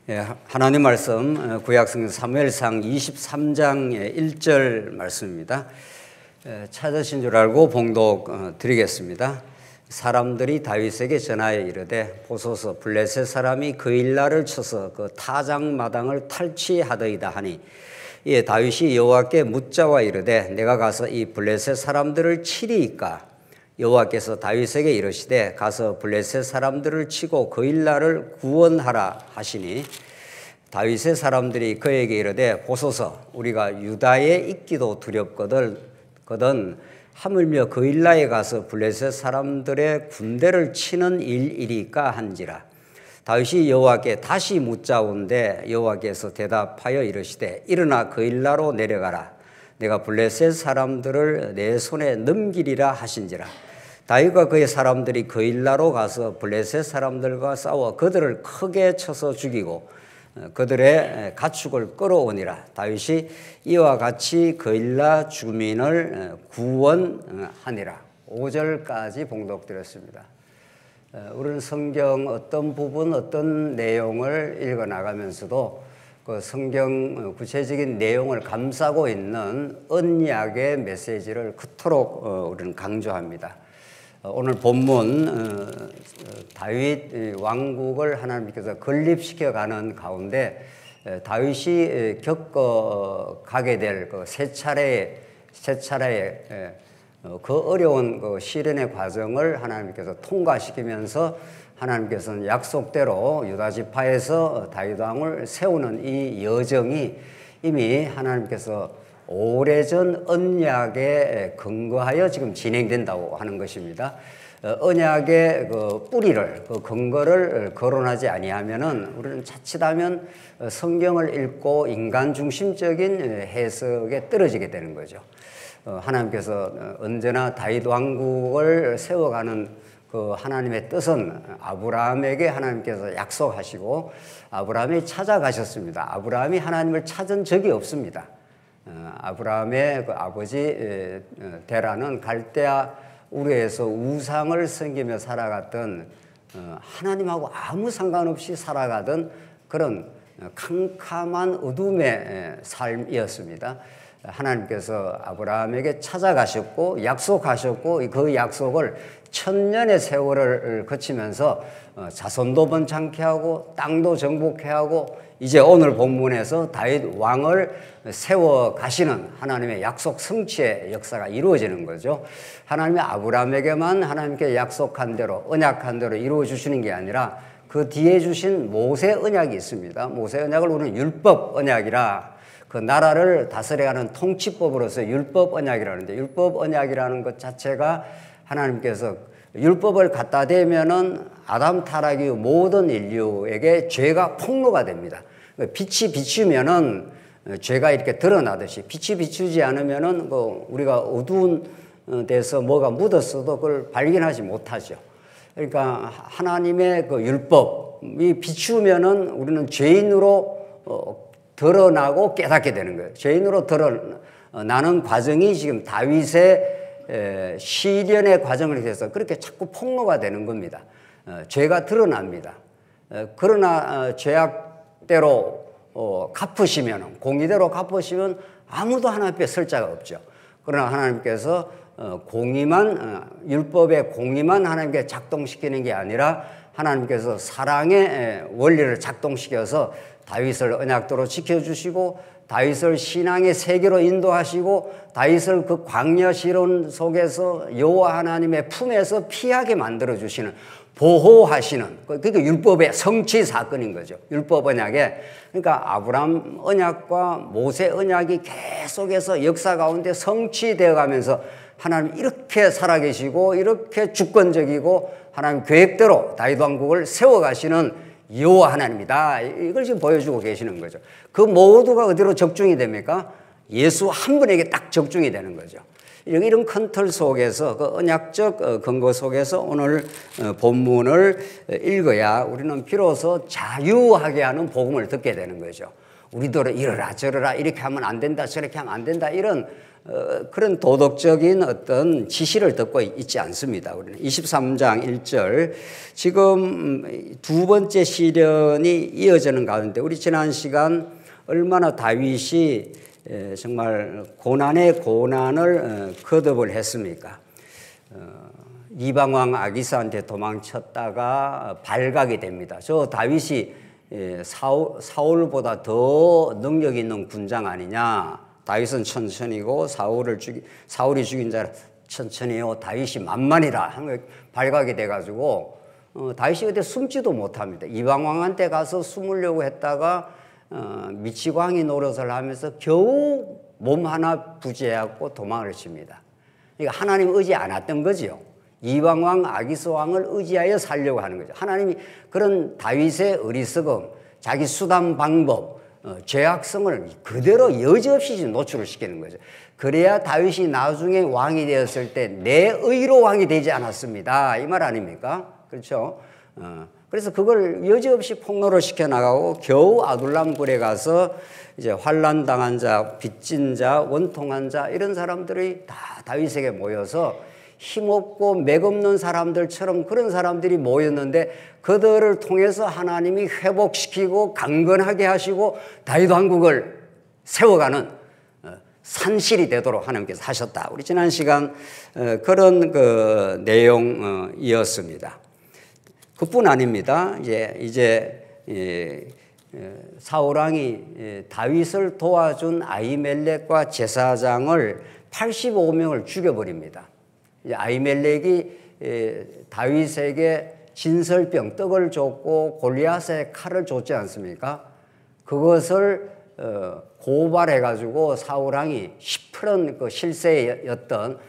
예, 하나님 말씀 구약성경 사무엘상 23장의 1절 말씀입니다. 찾으신 줄 알고 봉독 드리겠습니다. 사람들이 다윗에게 전하여 이르되 보소서 블레셋 사람이 그 일날을 쳐서 그 타작마당을 탈취하더이다 하니 이에 다윗이 여호와께 묻자와 이르되 내가 가서 이 블레셋 사람들을 치리이까? 여호와께서 다윗에게 이르시되 가서 블레셋 사람들을 치고 그 일날을 구원하라 하시니 다윗의 사람들이 그에게 이르되 보소서 우리가 유다에 있기도 두렵거든 하물며 그 일날에 가서 블레셋 사람들의 군대를 치는 일이리까 한지라. 다윗이 여호와께 다시 묻자온데 여호와께서 대답하여 이르시되 일어나 그 일나로 내려가라. 내가 블레셋 사람들을 내 손에 넘기리라 하신지라. 다윗과 그의 사람들이 그 일나로 가서 블레셋 사람들과 싸워 그들을 크게 쳐서 죽이고 그들의 가축을 끌어오니라. 다윗이 이와 같이 그 일나 주민을 구원하니라. 5절까지 봉독드렸습니다. 우리는 성경 어떤 부분 어떤 내용을 읽어 나가면서도 그 성경 구체적인 내용을 감싸고 있는 언약의 메시지를 그토록 우리는 강조합니다. 오늘 본문 다윗 왕국을 하나님께서 건립시켜가는 가운데 다윗이 겪어가게 될 그 세 차례의 그 어려운 그 시련의 과정을 하나님께서 통과시키면서 하나님께서는 약속대로 유다 지파에서 다윗 왕을 세우는 이 여정이 이미 하나님께서 오래전 언약에 근거하여 지금 진행된다고 하는 것입니다. 언약의 그 뿌리를, 그 근거를 거론하지 아니하면은 우리는 자칫하면 성경을 읽고 인간 중심적인 해석에 떨어지게 되는 거죠. 하나님께서 언제나 다윗 왕국을 세워가는 그 하나님의 뜻은 아브라함에게 하나님께서 약속하시고 아브라함이 찾아가셨습니다. 아브라함이 하나님을 찾은 적이 없습니다. 아브라함의 그 아버지 데라는 갈대아 우르에서 우상을 섬기며 살아갔던 하나님하고 아무 상관없이 살아가던 그런 캄캄한 어둠의 삶이었습니다. 하나님께서 아브라함에게 찾아가셨고 약속하셨고 그 약속을 1000년의 세월을 거치면서 자손도 번창케 하고 땅도 정복케 하고 이제 오늘 본문에서 다윗 왕을 세워 가시는 하나님의 약속 성취의 역사가 이루어지는 거죠. 하나님이 아브라함에게만 하나님께 약속한 대로 언약한 대로 이루어 주시는 게 아니라 그 뒤에 주신 모세 언약이 있습니다. 모세 언약을 우리는 율법 언약이라 그 나라를 다스려가는 통치법으로서 율법 언약이라는데 율법 언약이라는 것 자체가 하나님께서 율법을 갖다 대면은 아담 타락 이후 모든 인류에게 죄가 폭로가 됩니다. 빛이 비추면은 죄가 이렇게 드러나듯이 빛이 비추지 않으면은 우리가 어두운 데서 뭐가 묻었어도 그걸 발견하지 못하죠. 그러니까 하나님의 그 율법이 비추면은 우리는 죄인으로 드러나고 깨닫게 되는 거예요. 죄인으로 드러나는 과정이 지금 다윗의 시련의 과정을 통해서 그렇게 자꾸 폭로가 되는 겁니다. 죄가 드러납니다. 그러나 죄악대로 갚으시면 공의대로 갚으시면 아무도 하나님 앞에 설 자가 없죠. 그러나 하나님께서 율법의 공의만 하나님께 작동시키는 게 아니라 하나님께서 사랑의 원리를 작동시켜서 다윗을 언약도로 지켜주시고 다윗을 신앙의 세계로 인도하시고 다윗을 그 광야 시론 속에서 여호와 하나님의 품에서 피하게 만들어주시는 보호하시는 그게 율법의 성취 사건인 거죠. 율법 언약에 그러니까 아브라함 언약과 모세 언약이 계속해서 역사 가운데 성취되어 가면서 하나님 이렇게 살아계시고 이렇게 주권적이고 하나님 계획대로 다윗 왕국을 세워가시는 여호와 하나님이다. 이걸 지금 보여주고 계시는 거죠. 그 모두가 어디로 적중이 됩니까? 예수 한 분에게 딱 적중이 되는 거죠. 이런 큰 틀 속에서 그 언약적 근거 속에서 오늘 본문을 읽어야 우리는 비로소 자유하게 하는 복음을 듣게 되는 거죠. 우리들은 이러라 저러라 이렇게 하면 안 된다 저렇게 하면 안 된다 이런 그런 도덕적인 어떤 지시를 듣고 있지 않습니다. 우리는 23장 1절 지금 두 번째 시련이 이어지는 가운데 우리 지난 시간 얼마나 다윗이 정말 고난의 고난을 거듭을 했습니까? 이방왕 아기스한테 도망쳤다가 발각이 됩니다. 저 다윗이 사울보다 더 능력 있는 군장 아니냐? 다윗은 천천히고 사울이 죽인 자는 천천히요. 다윗이 만만이라 하는 발각이 돼가지고 다윗이 그때 숨지도 못합니다. 이방왕한테 가서 숨으려고 했다가 미치광이 노릇을 하면서 겨우 몸 하나 부재하고 도망을 칩니다. 그러니까 하나님 의지 안 했던 거죠. 이방왕 아기스 왕을 의지하여 살려고 하는 거죠. 하나님이 그런 다윗의 어리석음, 자기 수단 방법, 죄악성을 그대로 여지없이 노출을 시키는 거죠. 그래야 다윗이 나중에 왕이 되었을 때 내 의로 왕이 되지 않았습니다. 이 말 아닙니까? 그렇죠? 그래서 그걸 여지없이 폭로를 시켜나가고 겨우 아둘람 굴에 가서 이제 환난 당한 자, 빚진 자, 원통한 자 이런 사람들이 다 다윗에게 모여서 힘없고 맥없는 사람들처럼 그런 사람들이 모였는데 그들을 통해서 하나님이 회복시키고 강건하게 하시고 다윗 왕국을 세워가는 산실이 되도록 하나님께서 하셨다. 우리 지난 시간 그런 그 내용이었습니다. 그뿐 아닙니다. 이제 사울 왕이 다윗을 도와준 아히멜렉과 제사장을 85명을 죽여버립니다. 아히멜렉이 다윗에게 진설병 떡을 줬고 골리앗의 칼을 줬지 않습니까? 그것을 고발해가지고 사울 왕이 시퍼런 그 실세였던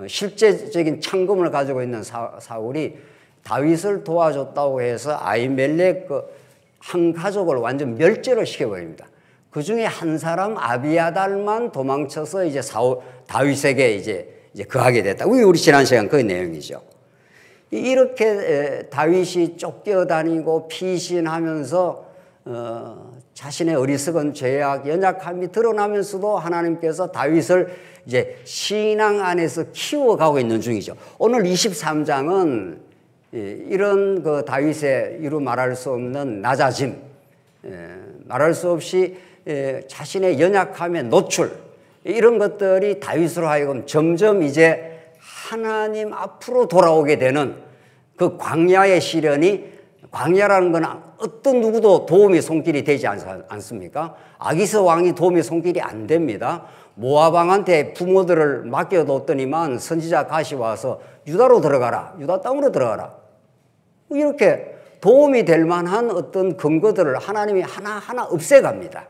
실제적인 창금을 가지고 있는 사울이 다윗을 도와줬다고 해서 아히멜렉 한 가족을 완전 멸절을 시켜버립니다. 그 중에 한 사람 아비아달만 도망쳐서 이제 다윗에게 이제 거하게 됐다. 우리 지난 시간 그 내용이죠. 이렇게 다윗이 쫓겨다니고 피신하면서 자신의 어리석은 죄악, 연약함이 드러나면서도 하나님께서 다윗을 이제 신앙 안에서 키워가고 있는 중이죠. 오늘 23장은 이런 그 다윗의 이루 말할 수 없는 낮아짐, 말할 수 없이 자신의 연약함의 노출, 이런 것들이 다윗으로 하여금 점점 이제 하나님 앞으로 돌아오게 되는 그 광야의 시련이, 광야라는 건 어떤 누구도 도움이 손길이 되지 않습니까? 아기스 왕이 도움이 손길이 안 됩니다. 모압 왕한테 부모들을 맡겨뒀더니만 선지자 갓이 와서 유다로 들어가라, 유다 땅으로 들어가라, 이렇게 도움이 될 만한 어떤 근거들을 하나님이 하나하나 없애갑니다.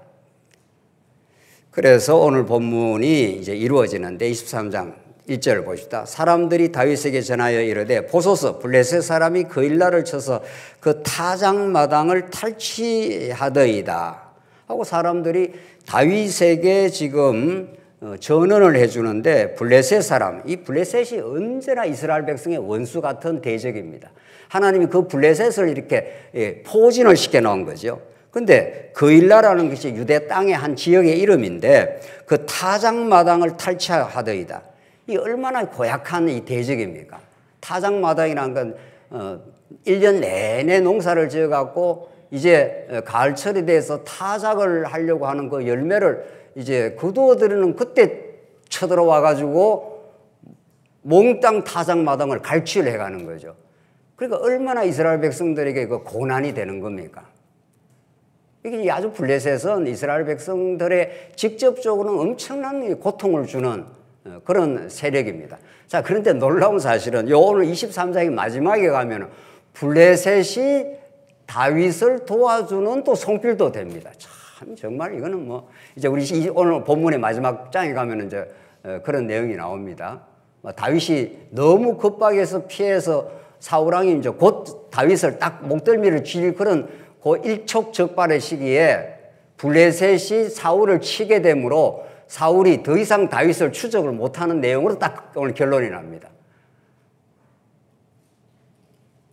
그래서 오늘 본문이 이제 이루어지는데 23장 1절을 보십시다. 사람들이 다윗에게 전하여 이르되 보소서 블레셋 사람이 그 일날을 쳐서 그 타작마당을 탈취하더이다 하고 사람들이 다윗에게 지금 전언을 해주는데 블레셋 사람, 이 블레셋이 언제나 이스라엘 백성의 원수 같은 대적입니다. 하나님이 그 블레셋을 이렇게 포진을 시켜놓은 거죠. 근데 그일라라는 것이 유대 땅의 한 지역의 이름인데 그 타작마당을 탈취하더이다. 이 얼마나 고약한 이 대적입니까? 타작마당이라는 건 1년 내내 농사를 지어갖고 이제 가을철이 돼서 타작을 하려고 하는 그 열매를 이제 거두어들이는 그때 쳐들어와가지고 몽땅 타작마당을 갈취를 해가는 거죠. 그러니까 얼마나 이스라엘 백성들에게 그 고난이 되는 겁니까? 이게 아주 블레셋은 이스라엘 백성들의 직접적으로는 엄청난 고통을 주는 그런 세력입니다. 자, 그런데 놀라운 사실은 요 오늘 23장의 마지막에 가면 블레셋이 다윗을 도와주는 또 손길도 됩니다. 참 정말 이거는 뭐 이제 우리 오늘 본문의 마지막 장에 가면 이제 그런 내용이 나옵니다. 다윗이 너무 급박해서 피해서 사울 왕이 이제 곧 다윗을 딱 목덜미를 쥘 그런 그 일촉즉발의 시기에 블레셋이 사울을 치게 되므로 사울이 더 이상 다윗을 추적을 못하는 내용으로 딱 오늘 결론이 납니다.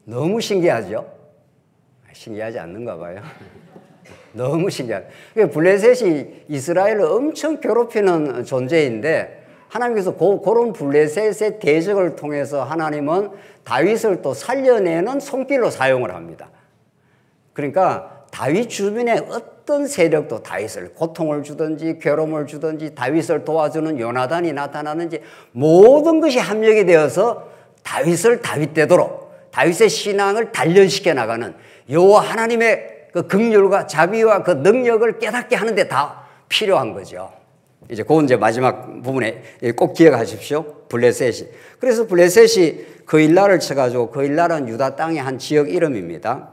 너무 신기하죠? 신기하지 않는가 봐요. 너무 신기하다. 블레셋이 이스라엘을 엄청 괴롭히는 존재인데 하나님께서 그런 블레셋의 대적을 통해서 하나님은 다윗을 또 살려내는 손길로 사용을 합니다. 그러니까 다윗 주변에 어떤 세력도 다윗을 고통을 주든지 괴로움을 주든지 다윗을 도와주는 요나단이 나타나는지 모든 것이 합력이 되어서 다윗을 다윗되도록 다윗의 신앙을 단련시켜 나가는 여호와 하나님의 그 긍휼과 자비와 그 능력을 깨닫게 하는데 다 필요한 거죠. 이제 그건 이제 마지막 부분에 꼭 기억하십시오. 블레셋이. 그래서 블레셋이 그일라를 쳐가지고 그일라는 유다 땅의 한 지역 이름입니다.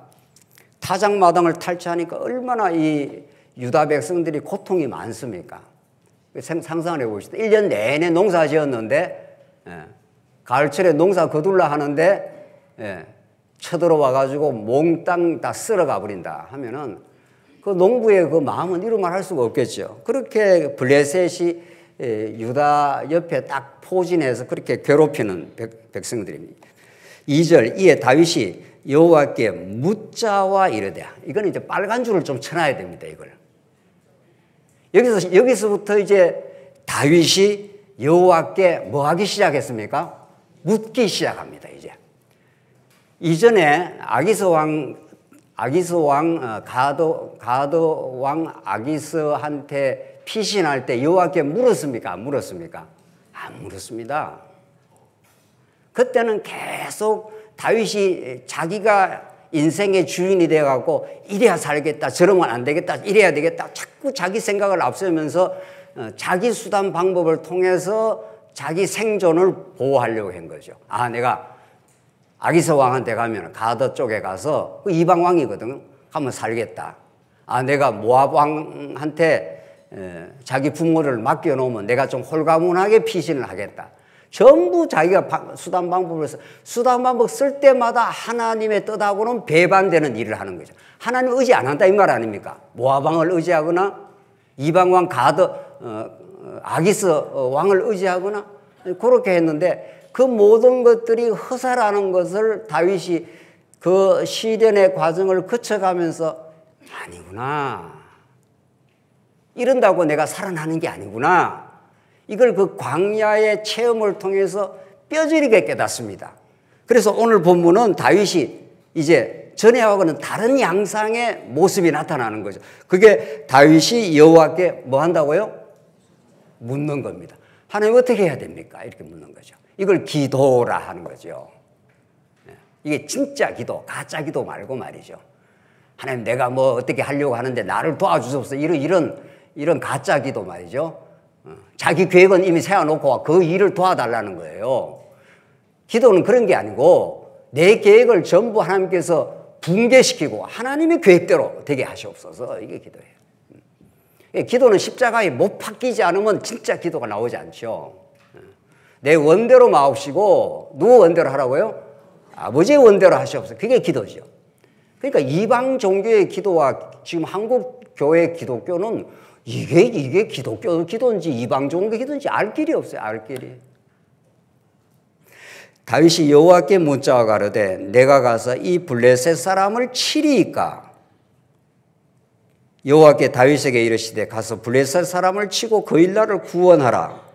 타작마당을 탈취하니까 얼마나 이 유다 백성들이 고통이 많습니까? 상상을 해보시죠. 1년 내내 농사 지었는데 가을철에 농사 거둘라 하는데 쳐들어와가지고 몽땅 다 쓸어가 버린다 하면은 그 농부의 그 마음은 이루 말할 수가 없겠죠. 그렇게 블레셋이 유다 옆에 딱 포진해서 그렇게 괴롭히는 백성들입니다. 2절 이에 다윗이 여호와께 묻자와 이르되 이건 이제 빨간 줄을 좀 쳐놔야 됩니다. 이걸 여기서부터 이제 다윗이 여호와께 뭐 하기 시작했습니까? 묻기 시작합니다. 이제 이전에 가드 왕 아기스한테 피신할 때 여호와께 물었습니까? 안 물었습니까? 안 물었습니다. 그때는 계속 다윗이 자기가 인생의 주인이 되어갖고 이래야 살겠다, 저러면 안 되겠다, 이래야 되겠다 자꾸 자기 생각을 앞세우면서 자기 수단 방법을 통해서 자기 생존을 보호하려고 한 거죠. 아, 내가 아기스 왕한테 가면 가드 쪽에 가서 그 이방 왕이거든. 가면 살겠다. 아, 내가 모압 왕한테 자기 부모를 맡겨놓으면 내가 좀 홀가분하게 피신을 하겠다. 전부 자기가 수단 방법을 수단 방법 쓸 때마다 하나님의 뜻하고는 배반되는 일을 하는 거죠. 하나님 의지 안 한다 이 말 아닙니까? 모압 왕을 의지하거나 이방 왕 가드 아기스 왕을 의지하거나 그렇게 했는데 그 모든 것들이 허사라는 것을 다윗이 그 시련의 과정을 거쳐가면서 아니구나. 이런다고 내가 살아나는 게 아니구나. 이걸 그 광야의 체험을 통해서 뼈저리게 깨닫습니다. 그래서 오늘 본문은 다윗이 이제 전에하고는 다른 양상의 모습이 나타나는 거죠. 그게 다윗이 여호와께 뭐 한다고요? 묻는 겁니다. 하나님 어떻게 해야 됩니까? 이렇게 묻는 거죠. 이걸 기도라 하는 거죠. 이게 진짜 기도, 가짜 기도 말고 말이죠. 하나님 내가 뭐 어떻게 하려고 하는데 나를 도와주소서 이런 가짜 기도 말이죠. 자기 계획은 이미 세워놓고 그 일을 도와달라는 거예요. 기도는 그런 게 아니고 내 계획을 전부 하나님께서 붕괴시키고 하나님의 계획대로 되게 하시옵소서. 이게 기도예요. 기도는 십자가에 못 박히지 않으면 진짜 기도가 나오지 않죠. 내 원대로 마옵시고 누구 원대로 하라고요? 아버지의 원대로 하시옵소서. 그게 기도죠. 그러니까 이방 종교의 기도와 지금 한국 교회 기독교는 이게 기독교 기도인지 이방 종교 기도인지 알 길이 없어요. 알 길이. 다윗이 여호와께 묻자와 가로되 내가 가서 이 블레셋 사람을 치리이까. 여호와께 다윗에게 이르시되 가서 블레셋 사람을 치고 그 일날을 구원하라.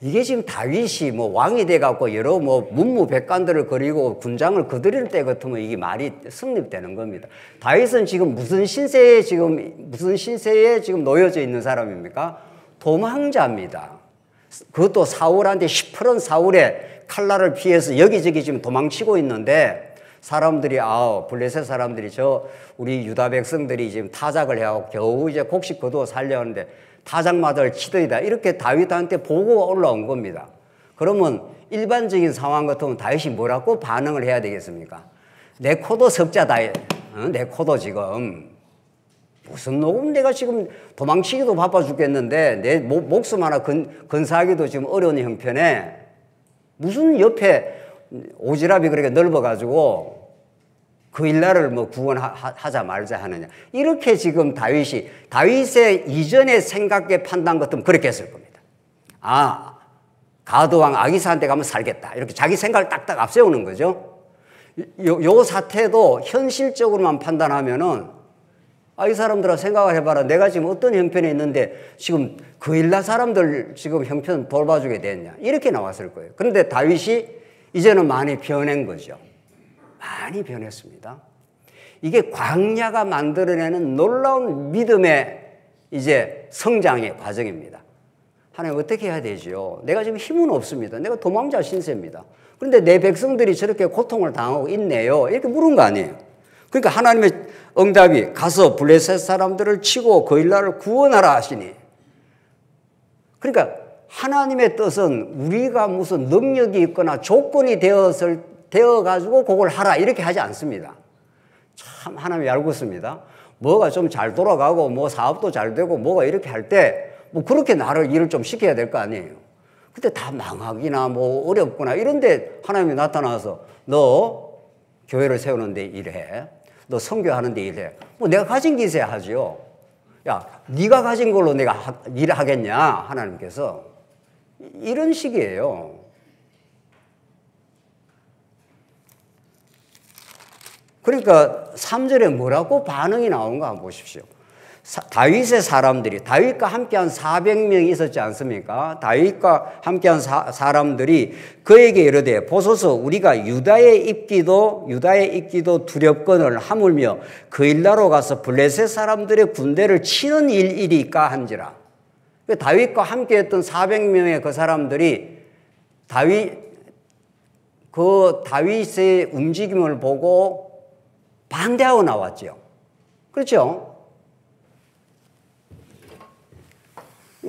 이게 지금 다윗이 뭐 왕이 돼갖고 여러 뭐 문무백관들을 거리고 군장을 거드릴 때 같으면 이게 말이 성립되는 겁니다. 다윗은 지금 무슨 신세에 지금 놓여져 있는 사람입니까? 도망자입니다. 그것도 사울한테 시퍼런 사울의 칼날을 피해서 여기저기 지금 도망치고 있는데 사람들이 블레셋 사람들이 우리 유다 백성들이 지금 타작을 해하고 겨우 이제 곡식 거두어 살려는데 타작마다를 치더이다. 이렇게 다윗한테 보고가 올라온 겁니다. 그러면 일반적인 상황 같으면 다윗이 뭐라고 반응을 해야 되겠습니까? 내 코도 석자다. 내 코도 지금 무슨 녹음 내가 지금 도망치기도 바빠 죽겠는데 내 목숨 하나 건사하기도 지금 어려운 형편에 무슨 옆에 오지랖이 그렇게 넓어가지고 그 일날을 뭐 구원하자 말자 하느냐. 이렇게 지금 다윗의 이전의 생각의 판단 같으면 그렇게 했을 겁니다. 가드왕 아기스한테 가면 살겠다. 이렇게 자기 생각을 딱딱 앞세우는 거죠. 요 사태도 현실적으로만 판단하면은 아, 이 사람들아 생각을 해봐라. 내가 지금 어떤 형편에 있는데 지금 그일라 사람들 지금 형편 돌봐주게 됐냐. 이렇게 나왔을 거예요. 그런데 다윗이 이제는 많이 변한 거죠. 많이 변했습니다. 이게 광야가 만들어내는 놀라운 믿음의 이제 성장의 과정입니다. 하나님 어떻게 해야 되죠? 내가 지금 힘은 없습니다. 내가 도망자 신세입니다. 그런데 내 백성들이 저렇게 고통을 당하고 있네요. 이렇게 물은 거 아니에요. 그러니까 하나님의 응답이 가서 블레셋 사람들을 치고 그일라를 구원하라 하시니. 그러니까 하나님의 뜻은 우리가 무슨 능력이 있거나 조건이 되어가지고 그걸 하라 이렇게 하지 않습니다. 참 하나님이 알고 있습니다. 뭐가 좀 잘 돌아가고 뭐 사업도 잘 되고 뭐가 이렇게 할 때 뭐 그렇게 나를 일을 좀 시켜야 될 거 아니에요. 근데 다 망하기나 뭐 어렵거나 이런데 하나님이 나타나서 너 교회를 세우는데 일해. 너 선교하는데 일해. 뭐 내가 가진 게 있어야 하죠. 야, 네가 가진 걸로 내가 일을 하겠냐 하나님께서. 이런 식이에요. 그러니까 3절에 뭐라고 반응이 나오는가 한번 보십시오. 다윗의 사람들이 다윗과 함께한 400명이 있었지 않습니까? 다윗과 함께한 사람들이 그에게 이르되 보소서 우리가 유다에 있기도 두렵거늘 하물며 그일라로 가서 블레셋 사람들의 군대를 치는 일이니까 한지라. 다윗과 함께했던 400명의 그 사람들이 다윗의 움직임을 보고 반대하고 나왔죠. 그렇죠?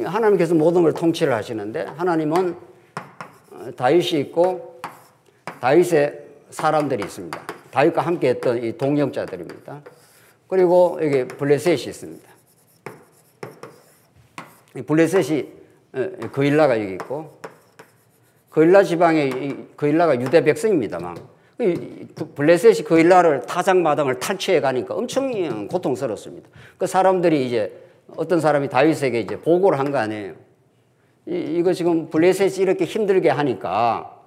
하나님께서 모든 걸 통치를 하시는데 하나님은 다윗이 있고 다윗의 사람들이 있습니다. 다윗과 함께 했던 이 동역자들입니다. 그리고 여기 블레셋이 있습니다. 블레셋이 그일라가 여기 있고 그일라 지방에 그일라가 유대 백성입니다만 블레셋이 그일라를 타작마당을 탈취해 가니까 엄청 고통스럽습니다. 그 사람들이 이제 어떤 사람이 다윗에게 이제 보고를 한 거 아니에요. 이거 지금 블레셋이 이렇게 힘들게 하니까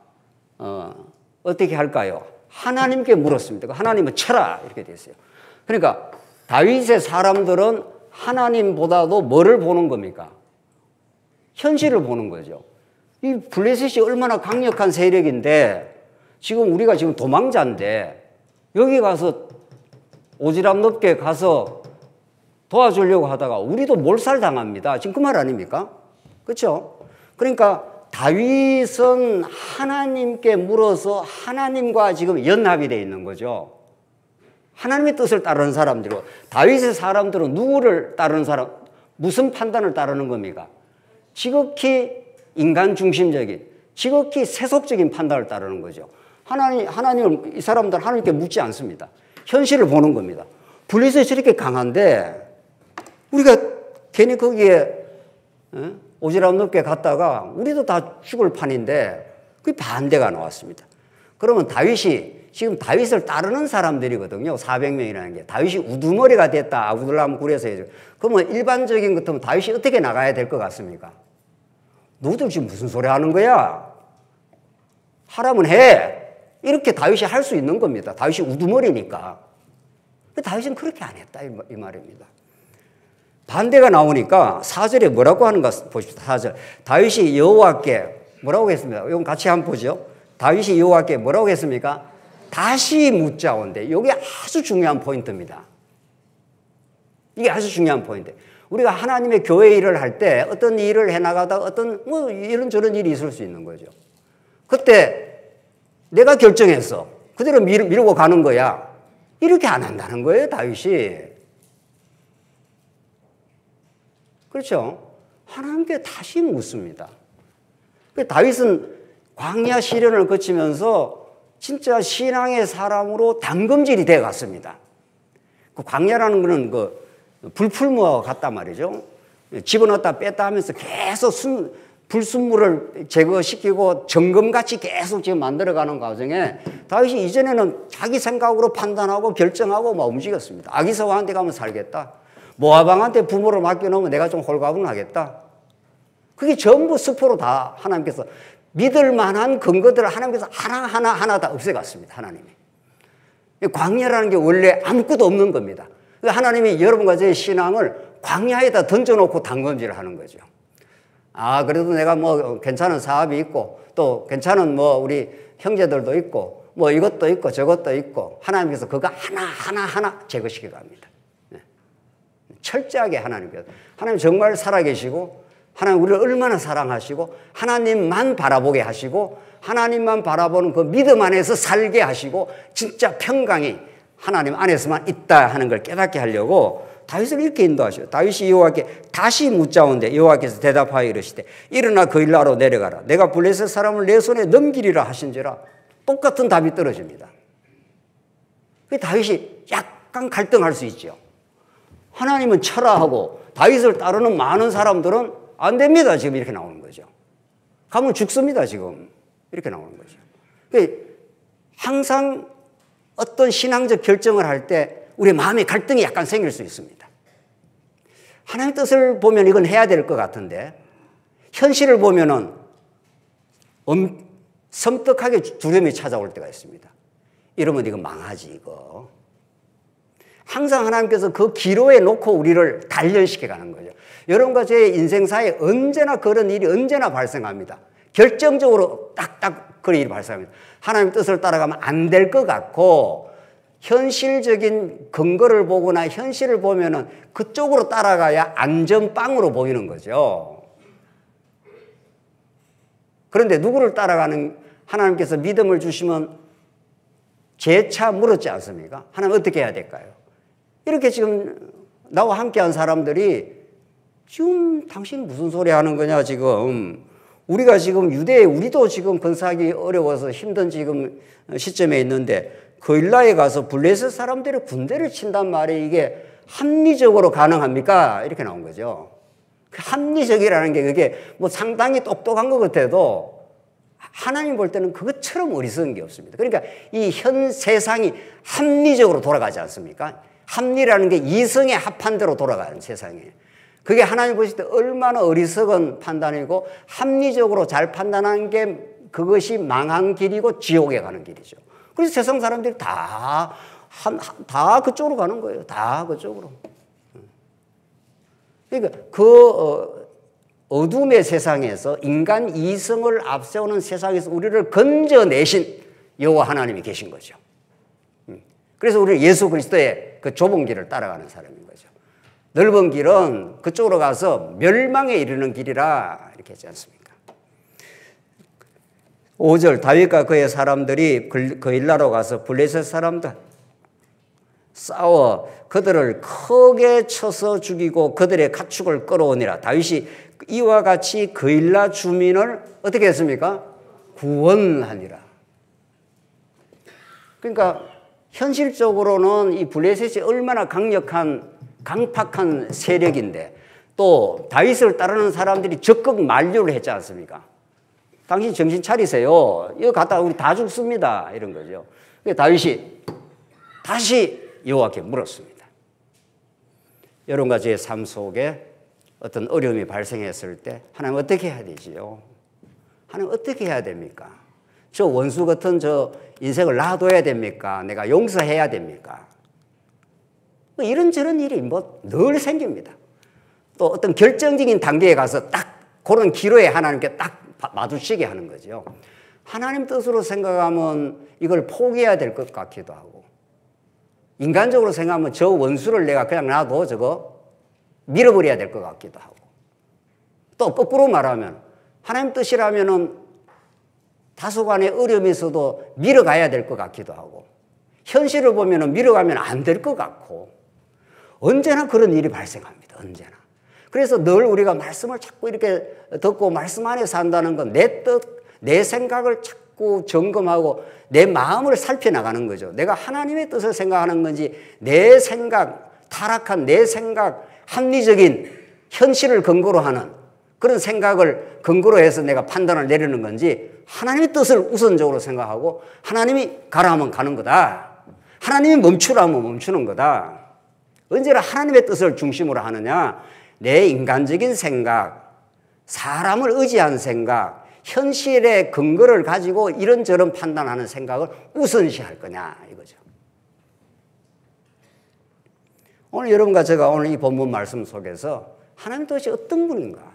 어떻게 할까요? 하나님께 물었습니다. 하나님은 쳐라 이렇게 됐어요. 그러니까 다윗의 사람들은 하나님보다도 뭐를 보는 겁니까? 현실을 보는 거죠. 이 블레셋이 얼마나 강력한 세력인데 지금 우리가 지금 도망자인데 여기 가서 오지랖 넓게 가서 도와주려고 하다가 우리도 몰살당합니다. 지금 그 말 아닙니까? 그렇죠? 그러니까 다윗은 하나님께 물어서 하나님과 지금 연합이 되어 있는 거죠. 하나님의 뜻을 따르는 사람들이고 다윗의 사람들은 누구를 따르는 사람, 무슨 판단을 따르는 겁니까? 지극히 인간 중심적인, 지극히 세속적인 판단을 따르는 거죠. 하나님을 이 사람들 하나님께 묻지 않습니다. 현실을 보는 겁니다. 블레셋이 저렇게 강한데 우리가 괜히 거기에 오지랖 넓게 갔다가 우리도 다 죽을 판인데 그게 반대가 나왔습니다. 그러면 다윗이 지금 다윗을 따르는 사람들이거든요. 400명이라는 게. 다윗이 우두머리가 됐다. 아두람 굴에서 해줘. 그러면 일반적인 것 같으면 다윗이 어떻게 나가야 될 것 같습니까? 너희들 지금 무슨 소리 하는 거야? 하라면 해. 이렇게 다윗이 할 수 있는 겁니다. 다윗이 우두머리니까. 다윗은 그렇게 안 했다 이 말입니다. 반대가 나오니까 4절에 뭐라고 하는가 보십시오. 4절. 다윗이 여호와께 뭐라고 했습니까? 이건 같이 한번 보죠. 다윗이 여호와께 뭐라고 했습니까? 다시 묻자온데. 이게 아주 중요한 포인트입니다. 이게 아주 중요한 포인트. 우리가 하나님의 교회 일을 할 때 어떤 일을 해나가다가 어떤 뭐 이런저런 일이 있을 수 있는 거죠. 그때 내가 결정했어. 그대로 밀고 가는 거야. 이렇게 안 한다는 거예요, 다윗이. 그렇죠? 하나님께 다시 묻습니다. 다윗은 광야 시련을 거치면서 진짜 신앙의 사람으로 담금질이 되어 갔습니다. 그 광야라는 거는 그 불풀무와 같단 말이죠. 집어넣었다 뺐다 하면서 계속 불순물을 제거시키고 점검같이 계속 지금 만들어가는 과정에 다윗이 이전에는 자기 생각으로 판단하고 결정하고 막 움직였습니다. 아기서왕한테 가면 살겠다. 모압왕한테 부모를 맡겨놓으면 내가 좀 홀가분하겠다. 그게 전부 스포로 다 하나님께서 믿을 만한 근거들을 하나님께서 하나 다 없애갔습니다. 하나님이. 광야라는 게 원래 아무것도 없는 겁니다. 하나님이 여러분과 저의 신앙을 광야에다 던져놓고 당금질을 하는 거죠. 아, 그래도 내가 뭐 괜찮은 사업이 있고 또 괜찮은 뭐 우리 형제들도 있고 뭐 이것도 있고 저것도 있고 하나님께서 그거 하나 제거시켜 갑니다. 네. 철저하게 하나님께서. 하나님 정말 살아계시고 하나님 우리를 얼마나 사랑하시고 하나님만 바라보게 하시고 하나님만 바라보는 그 믿음 안에서 살게 하시고 진짜 평강이 하나님 안에서만 있다 하는 걸 깨닫게 하려고 다윗을 이렇게 인도하셔요. 다윗이 여호와께 다시 묻자온데 여호와께서 대답하여 이르시되 일어나 거일라로 내려가라. 내가 블레셋 사람을 내 손에 넘기리라 하신지라. 똑같은 답이 떨어집니다. 다윗이 약간 갈등할 수 있죠. 하나님은 철화하고 다윗을 따르는 많은 사람들은 안 됩니다. 지금 이렇게 나오는 거죠. 가면 죽습니다. 지금 이렇게 나오는 거죠. 항상 어떤 신앙적 결정을 할 때 우리 마음에 갈등이 약간 생길 수 있습니다. 하나님의 뜻을 보면 이건 해야 될 것 같은데 현실을 보면은 섬뜩하게 두려움이 찾아올 때가 있습니다. 이러면 이거 망하지 이거. 항상 하나님께서 그 기로에 놓고 우리를 단련시켜 가는 거죠. 여러분과 제 인생사에 언제나 그런 일이 언제나 발생합니다. 결정적으로 딱딱 그런 일이 발생합니다. 하나님의 뜻을 따라가면 안 될 것 같고 현실적인 근거를 보거나 현실을 보면은 그쪽으로 따라가야 안전빵으로 보이는 거죠. 그런데 누구를 따라가는 하나님께서 믿음을 주시면 재차 물었지 않습니까? 하나님 어떻게 해야 될까요? 이렇게 지금 나와 함께한 사람들이 지금 당신 무슨 소리 하는 거냐 지금 우리가 지금 유대에 우리도 지금 건사하기 어려워서 힘든 지금 시점에 있는데 거일라에 가서 블레셋 사람들의 군대를 친단 말이에요. 이게 합리적으로 가능합니까? 이렇게 나온 거죠. 합리적이라는 게 그게 뭐 상당히 똑똑한 것 같아도 하나님 볼 때는 그것처럼 어리석은 게 없습니다. 그러니까 이 현 세상이 합리적으로 돌아가지 않습니까? 합리라는 게 이성의 합판대로 돌아가는 세상이에요. 그게 하나님 보실 때 얼마나 어리석은 판단이고 합리적으로 잘 판단하는 게 그것이 망한 길이고 지옥에 가는 길이죠. 그래서 세상 사람들이 다 그쪽으로 가는 거예요. 다 그쪽으로. 그러니까 어둠의 세상에서 인간 이성을 앞세우는 세상에서 우리를 건져내신 여호와 하나님이 계신 거죠. 그래서 우리는 예수 그리스도의 그 좁은 길을 따라가는 사람인 거죠. 넓은 길은 그쪽으로 가서 멸망에 이르는 길이라 이렇게 했지 않습니까? 5절 다윗과 그의 사람들이 거일라로 가서 블레셋 사람들 싸워 그들을 크게 쳐서 죽이고 그들의 가축을 끌어오니라. 다윗이 이와 같이 거일라 주민을 어떻게 했습니까? 구원하니라. 그러니까 현실적으로는 이 블레셋이 얼마나 강팍한 세력인데 또 다윗을 따르는 사람들이 적극 만류를 했지 않습니까? 당신 정신 차리세요. 이거 갖다가 우리 다 죽습니다. 이런 거죠. 다윗이 다시 여호와께 물었습니다. 여러분과 제 삶 속에 어떤 어려움이 발생했을 때 하나님 어떻게 해야 되지요? 하나님 어떻게 해야 됩니까? 저 원수 같은 저 인생을 놔둬야 됩니까? 내가 용서해야 됩니까? 이런저런 일이 뭐 늘 생깁니다. 또 어떤 결정적인 단계에 가서 딱 그런 기로에 하나님께 딱 마주치게 하는 거죠. 하나님 뜻으로 생각하면 이걸 포기해야 될 것 같기도 하고 인간적으로 생각하면 저 원수를 내가 그냥 놔둬 저거 밀어버려야 될 것 같기도 하고 또 거꾸로 말하면 하나님 뜻이라면은 다소간의 어려움이 있어도 밀어가야 될 것 같기도 하고 현실을 보면은 밀어가면 안 될 것 같고 언제나 그런 일이 발생합니다. 언제나. 그래서 늘 우리가 말씀을 자꾸 이렇게 듣고 말씀 안에 산다는 건 내 뜻, 내 생각을 자꾸 점검하고 내 마음을 살펴나가는 거죠. 내가 하나님의 뜻을 생각하는 건지 내 생각, 타락한 내 생각, 합리적인 현실을 근거로 하는 그런 생각을 근거로 해서 내가 판단을 내리는 건지 하나님의 뜻을 우선적으로 생각하고 하나님이 가라 하면 가는 거다. 하나님이 멈추라 하면 멈추는 거다. 언제나 하나님의 뜻을 중심으로 하느냐? 내 인간적인 생각, 사람을 의지한 생각, 현실의 근거를 가지고 이런저런 판단하는 생각을 우선시할 거냐 이거죠. 오늘 여러분과 제가 오늘 이 본문 말씀 속에서 하나님 도대체 어떤 분인가?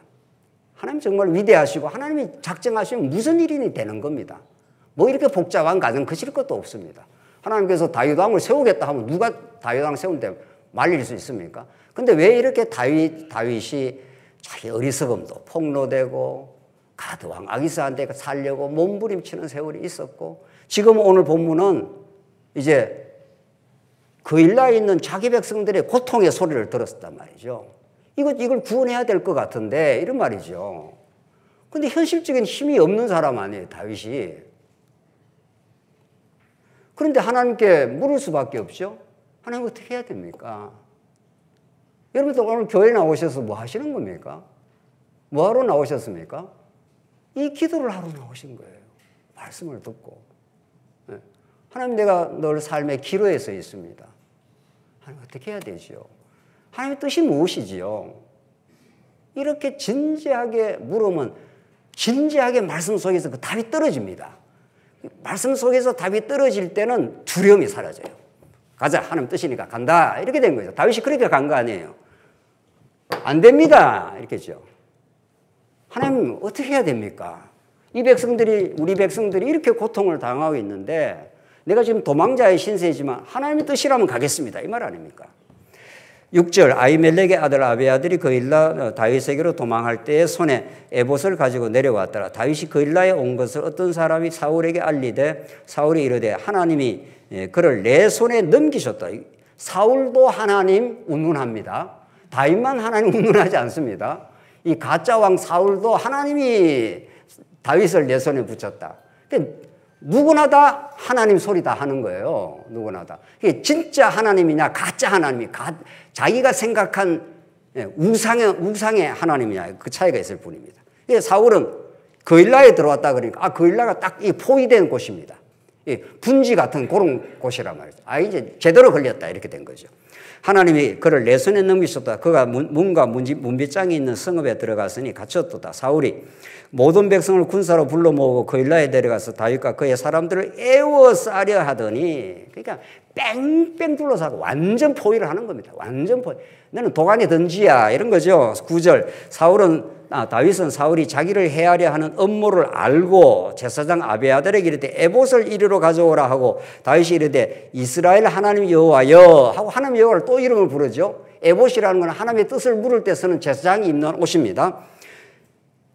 하나님 정말 위대하시고 하나님이 작정하시면 무슨 일이 되는 겁니다. 뭐 이렇게 복잡한 가정 그칠 것도 없습니다. 하나님께서 다윗왕을 세우겠다 하면 누가 다윗왕 세우는데 말릴 수 있습니까? 근데 왜 이렇게 다윗이 자기 어리석음도 폭로되고 가드왕 아기스한테 살려고 몸부림치는 세월이 있었고, 지금 오늘 본문은 이제 그일라에 있는 자기 백성들의 고통의 소리를 들었단 말이죠. 이걸 구원해야 될 것 같은데 이런 말이죠. 근데 현실적인 힘이 없는 사람 아니에요, 다윗이. 그런데 하나님께 물을 수밖에 없죠. 하나님 어떻게 해야 됩니까? 여러분들 오늘 교회 나오셔서 뭐 하시는 겁니까? 뭐 하러 나오셨습니까? 이 기도를 하러 나오신 거예요. 말씀을 듣고. 하나님, 내가 늘 삶의 기로에 서 있습니다. 하나님 어떻게 해야 되지요? 하나님의 뜻이 무엇이지요? 이렇게 진지하게 물으면 진지하게 말씀 속에서 그 답이 떨어집니다. 말씀 속에서 답이 떨어질 때는 두려움이 사라져요. 가자, 하나님 뜻이니까 간다, 이렇게 된 거죠. 다윗이 그렇게 간 거 아니에요. 안 됩니다, 이렇게 했죠. 하나님 어떻게 해야 됩니까? 우리 백성들이 이렇게 고통을 당하고 있는데 내가 지금 도망자의 신세지만 하나님의 뜻이라면 가겠습니다, 이 말 아닙니까? 6절, 아히멜렉의 아들 아비아들이 그일라 다윗에게로 도망할 때에 손에 에봇을 가지고 내려왔더라. 다윗이 그일라에 온 것을 어떤 사람이 사울에게 알리되 사울이 이르되 하나님이 그를 내 손에 넘기셨다. 사울도 하나님 운운합니다. 다윗만 하나님 운운하지 않습니다. 이 가짜 왕 사울도 하나님이 다윗을 내 손에 붙였다. 누구나 다 하나님 소리 다 하는 거예요. 누구나 다. 이게 진짜 하나님이냐 가짜 하나님이 자기가 생각한 우상의 하나님이냐 그 차이가 있을 뿐입니다. 사울은 그일라에 들어왔다 그러니까 그일라가 딱 이 포위된 곳입니다. 분지 같은 그런 곳이란 말이죠. 이제 제대로 걸렸다 이렇게 된 거죠. 하나님이 그를 내 손에 넘기셨다. 그가 문과 문빗장이 있는 성읍에 들어갔으니 갇혔도다. 사울이 모든 백성을 군사로 불러 모으고 그일라에 데려가서 다윗과 그의 사람들을 에워싸려 하더니, 그러니까 뺑뺑 둘러싸고 완전 포위를 하는 겁니다. 완전 포위. 너는 도간에 던지야 이런 거죠. 9절, 다윗은 사울이 자기를 해하려 하는 음모를 알고 제사장 아비아들에게 이르되 에봇을 이리로 가져오라 하고, 다윗이 이르되 이스라엘 하나님 여호와여 하고 하나님 여호와를 또 이름을 부르죠. 에봇이라는 건 하나님의 뜻을 물을 때 쓰는 제사장이 입는 옷입니다.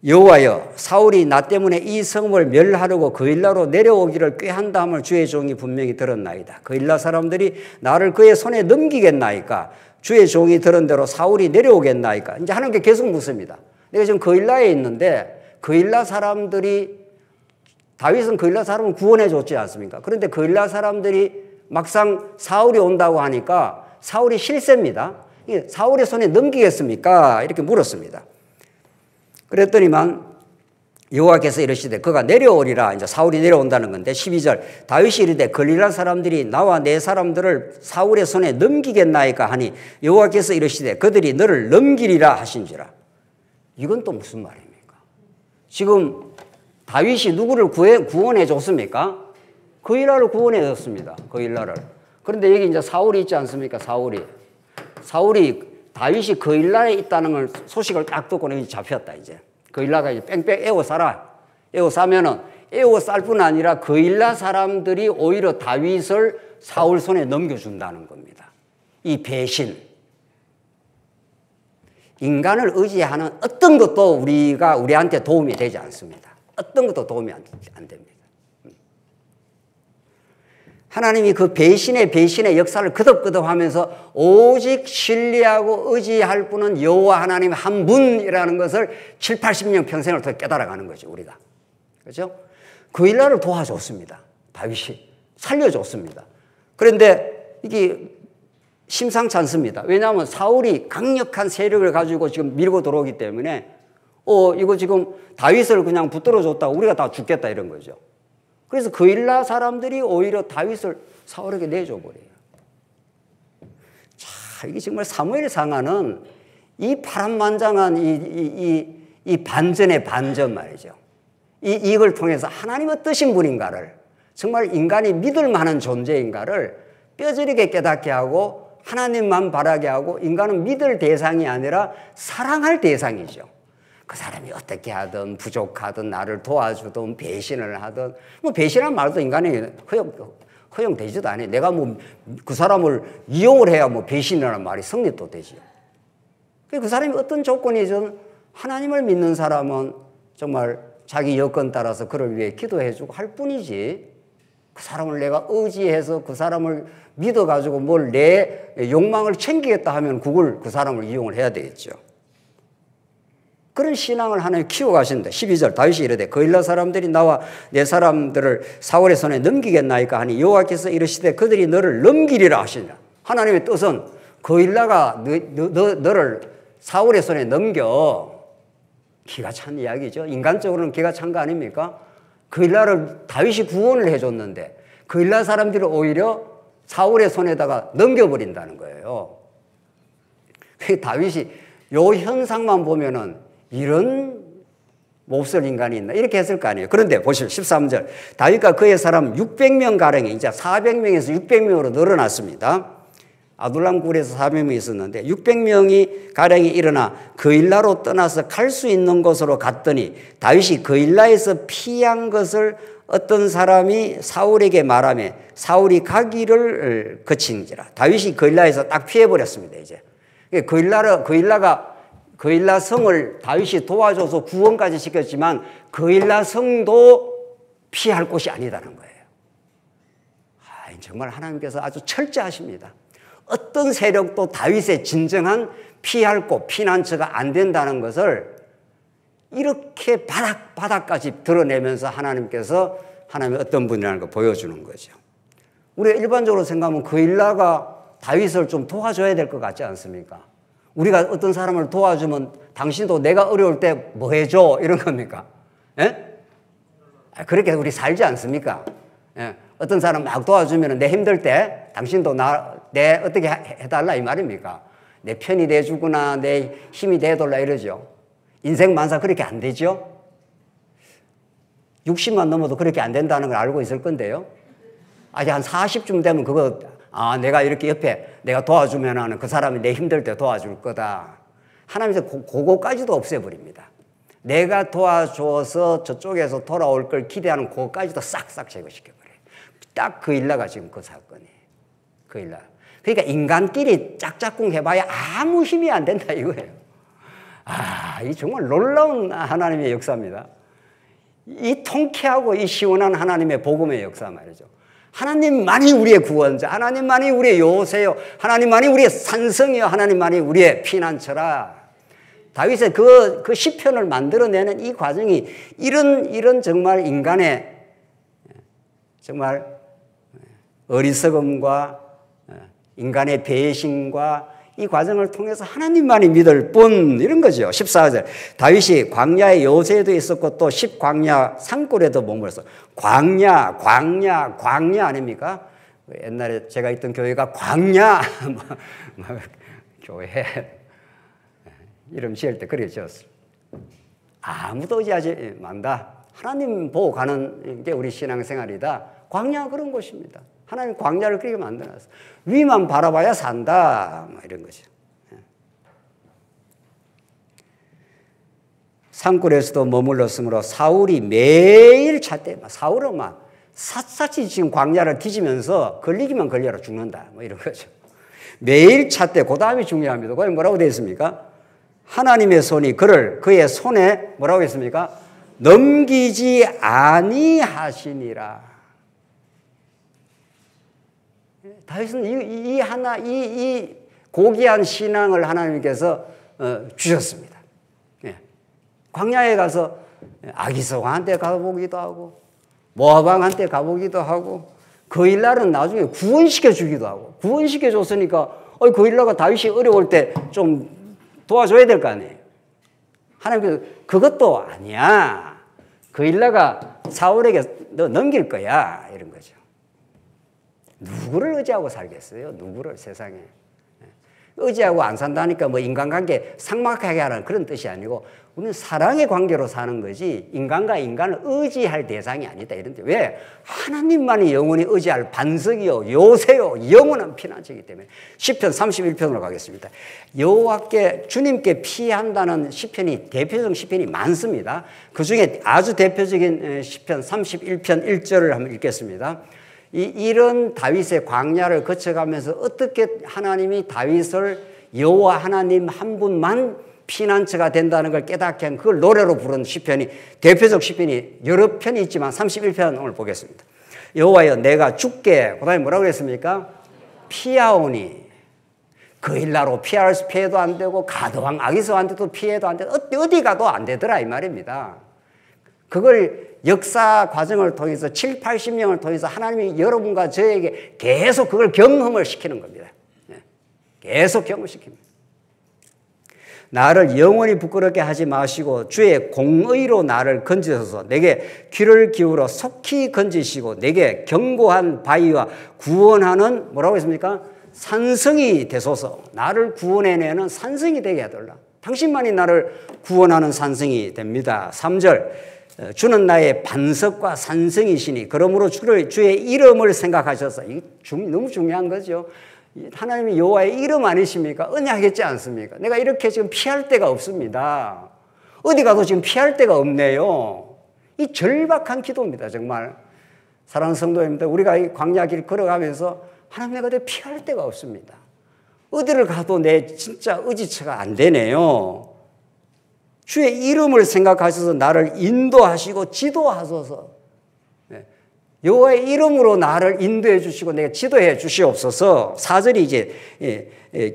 여호와여, 사울이 나 때문에 이 성읍을 멸하려고 그일라로 내려오기를 꾀한다 함을 주의 종이 분명히 들었나이다. 그일라 사람들이 나를 그의 손에 넘기겠나이까? 주의 종이 들은 대로 사울이 내려오겠나이까? 이제 하나님께 계속 묻습니다. 내가 지금 그일라에 있는데 그일라 사람들이, 다윗은 그일라 사람을 구원해 줬지 않습니까? 그런데 그일라 사람들이 막상 사울이 온다고 하니까 사울이 실세입니다. 사울의 손에 넘기겠습니까? 이렇게 물었습니다. 그랬더니만 여호와께서 이르시되 그가 내려오리라. 이제 사울이 내려온다는 건데 12절, 다윗이 이르되 그릴라 사람들이 나와 내 사람들을 사울의 손에 넘기겠나이까 하니 여호와께서 이르시되 그들이 너를 넘기리라 하신지라. 이건 또 무슨 말입니까? 지금 다윗이 누구를 구원해 줬습니까? 그일라를 구원해 줬습니다. 그일라를. 그런데 여기 이제 사울이 있지 않습니까? 사울이 다윗이 그일라에 있다는 걸 소식을 딱 듣고는 잡혔다. 이제 그일라가 이제 뺑뺑 에워싸라. 에워싸면은 에워쌀 뿐 아니라 그일라 사람들이 오히려 다윗을 사울 손에 넘겨준다는 겁니다. 이 배신. 인간을 의지하는 어떤 것도 우리한테 도움이 되지 않습니다. 어떤 것도 도움이 안 됩니다. 하나님이 그 배신의 역사를 거듭거듭하면서 오직 신뢰하고 의지할 분은 여호와 하나님 한 분이라는 것을 7, 80년 평생을 더 깨달아가는 거죠, 우리가. 그렇죠? 그일라를 도와줬습니다. 다윗이 살려줬습니다. 그런데 이게 심상치 않습니다. 왜냐하면 사울이 강력한 세력을 가지고 지금 밀고 들어오기 때문에 이거 지금 다윗을 그냥 붙들어 줬다고 우리가 다 죽겠다 이런 거죠. 그래서 그일라 사람들이 오히려 다윗을 사울에게 내줘 버려요. 자, 이게 정말 사무엘 상하는 이 파란만장한 이 반전의 반전 말이죠. 이걸 통해서 하나님 어떠신 분인가를, 정말 인간이 믿을 만한 존재인가를 뼈저리게 깨닫게 하고 하나님만 바라게 하고 인간은 믿을 대상이 아니라 사랑할 대상이죠. 그 사람이 어떻게 하든 부족하든 나를 도와주든 배신을 하든 뭐 배신한 말도 인간이 허용되지도 않아요. 내가 뭐 그 사람을 이용을 해야 뭐 배신이라는 말이 성립도 되지요. 그 사람이 어떤 조건이든 하나님을 믿는 사람은 정말 자기 여건 따라서 그를 위해 기도해주고 할 뿐이지 그 사람을 내가 의지해서 그 사람을 믿어가지고 뭘 내 욕망을 챙기겠다 하면 그 사람을 이용을 해야 되겠죠. 그런 신앙을 하나님 키워가신다. 12절 다윗이 이르되 거일라 사람들이 나와 내 사람들을 사울의 손에 넘기겠나이까 하니 여호와께서 이르시되 그들이 너를 넘기리라 하시니라. 하나님의 뜻은 거일라가 너를 사울의 손에 넘겨. 기가 찬 이야기죠. 인간적으로는 기가 찬 거 아닙니까? 거일라를 다윗이 구원을 해줬는데 거일라 사람들이 오히려 사울의 손에다가 넘겨버린다는 거예요. 다윗이 요 현상만 보면은 이런 몹쓸 인간이 있나 이렇게 했을 거 아니에요. 그런데 보시오 13절 다윗과 그의 사람 600명 가량이 이제 400명에서 600명으로 늘어났습니다. 아둘람 굴에서 400명이 있었는데 600명이 가량이 일어나 그일라로 떠나서 갈 수 있는 곳으로 갔더니 다윗이 그일라에서 피한 것을 어떤 사람이 사울에게 말하며 사울이 가기를 거친지라. 다윗이 그일라에서 딱 피해버렸습니다. 이제 그일라 성을 다윗이 도와줘서 구원까지 시켰지만 그일라 성도 피할 곳이 아니다는 거예요. 정말 하나님께서 아주 철저하십니다. 어떤 세력도 다윗의 진정한 피할 곳, 피난처가 안 된다는 것을 이렇게 바닥까지 드러내면서 하나님의 어떤 분이라는 걸 보여주는 거죠. 우리가 일반적으로 생각하면 그일라가 다윗을 좀 도와줘야 될 것 같지 않습니까? 우리가 어떤 사람을 도와주면 당신도 내가 어려울 때 뭐 해줘 이런 겁니까? 예? 그렇게 우리 살지 않습니까? 예? 어떤 사람 막 도와주면 내 힘들 때 당신도 내 어떻게 해달라 이 말입니까? 내 편이 돼주거나 내 힘이 돼달라 이러죠. 인생 만사 그렇게 안 되죠? 60만 넘어도 그렇게 안 된다는 걸 알고 있을 건데요. 아직 한 40쯤 되면 내가 이렇게 옆에 내가 도와주면 그 사람이 내 힘들 때 도와줄 거다. 하나님께서 그거까지도 없애버립니다. 내가 도와줘서 저쪽에서 돌아올 걸 기대하는 그거까지도 싹싹 제거시켜버려요. 딱 그일라가 지금 그 사건이에요. 그일라. 그러니까 인간끼리 짝짝꿍 해봐야 아무 힘이 안 된다 이거예요. 이 정말 놀라운 하나님의 역사입니다. 이 통쾌하고 이 시원한 하나님의 복음의 역사 말이죠. 하나님만이 우리의 구원자, 하나님만이 우리의 요새요, 하나님만이 우리의 산성이요, 하나님만이 우리의 피난처라. 다윗의 그 시편을 만들어내는 이 과정이 이런 정말 인간의 정말 어리석음과 인간의 배신과 이 과정을 통해서 하나님만이 믿을 뿐 이런 거죠. 14절 다윗이 광야의 요새에도 있었고 또 십광야 산골에도 머물렀어. 광야 아닙니까? 옛날에 제가 있던 교회가 광야 교회 이름 지을 때 그렇게 지었어요. 아무도 의지하지 만다. 하나님 보고 가는 게 우리 신앙생활이다. 광야 그런 곳입니다. 하나님 광야를 그렇게 만들어놨어요. 위만 바라봐야 산다. 이런 거죠. 산골에서도 머물렀으므로 사울이 매일 찾되 사울은 막 샅샅이 지금 광야를 뒤지면서 걸리기만 걸려라 죽는다. 이런 거죠. 매일 찾되 그 다음이 중요합니다. 거기 뭐라고 되어 있습니까? 하나님의 손이 그의 손에 뭐라고 했습니까? 넘기지 아니하시니라. 다윗은 이 고귀한 신앙을 하나님께서 주셨습니다. 광야에 가서 아기서한테 가보기도 하고 모압왕한테 가보기도 하고 그일라는 나중에 구원시켜 주기도 하고 구원시켜 줬으니까 그일라가 다윗이 어려울 때 좀 도와줘야 될 거 아니에요. 하나님께서 그것도 아니야. 그일라가 사울에게 너 넘길 거야 이런 거죠. 누구를 의지하고 살겠어요? 누구를 세상에. 의지하고 안 산다니까 뭐 인간관계 삭막하게 하는 그런 뜻이 아니고 우리는 사랑의 관계로 사는 거지 인간과 인간을 의지할 대상이 아니다 이런 뜻. 왜? 하나님만이 영원히 의지할 반석이요 요새요 영원한 피난처이기 때문에. 시편 31편으로 가겠습니다. 여호와께 주님께 피한다는 시편이 대표적 시편이 많습니다. 그중에 아주 대표적인 시편 31편 1절을 한번 읽겠습니다. 이런 다윗의 광야를 거쳐가면서 어떻게 하나님이 다윗을 여호와 하나님 한 분만 피난처가 된다는 걸 깨닫게 한 그걸 노래로 부른 시편이 대표적 시편이 여러 편이 있지만 31편 오늘 보겠습니다. 여호와여 내가 주께 그다음에 뭐라고 그랬습니까? 피하오니 거일나로 피해도 안 되고 가도왕 아기서한테도 피해도 안 되고 어디 가도 안 되더라 이 말입니다. 그걸 역사 과정을 통해서 7, 80년을 통해서 하나님이 여러분과 저에게 계속 그걸 경험을 시키는 겁니다. 계속 경험시킵니다. 나를 영원히 부끄럽게 하지 마시고 주의 공의로 나를 건지소서. 내게 귀를 기울여 속히 건지시고 내게 견고한 바위와 구원하는 뭐라고 했습니까? 산성이 되소서. 나를 구원해내는 산성이 되게 해달라. 당신만이 나를 구원하는 산성이 됩니다. 3절 주는 나의 반석과 산성이시니 그러므로 주의 이름을 생각하셔서 이게 너무 중요한 거죠. 하나님이 여호와의 이름 아니십니까? 언약했지 않습니까? 내가 이렇게 지금 피할 데가 없습니다. 어디 가도 지금 피할 데가 없네요. 이 절박한 기도입니다. 정말 사랑하는 성도님들 우리가 이 광야길 걸어가면서 하나님 내가 내 피할 데가 없습니다. 어디를 가도 내 진짜 의지처가 안 되네요. 주의 이름을 생각하셔서 나를 인도하시고 지도하소서. 여호와의 이름으로 나를 인도해 주시고 내가 지도해 주시옵소서. 4절이 이제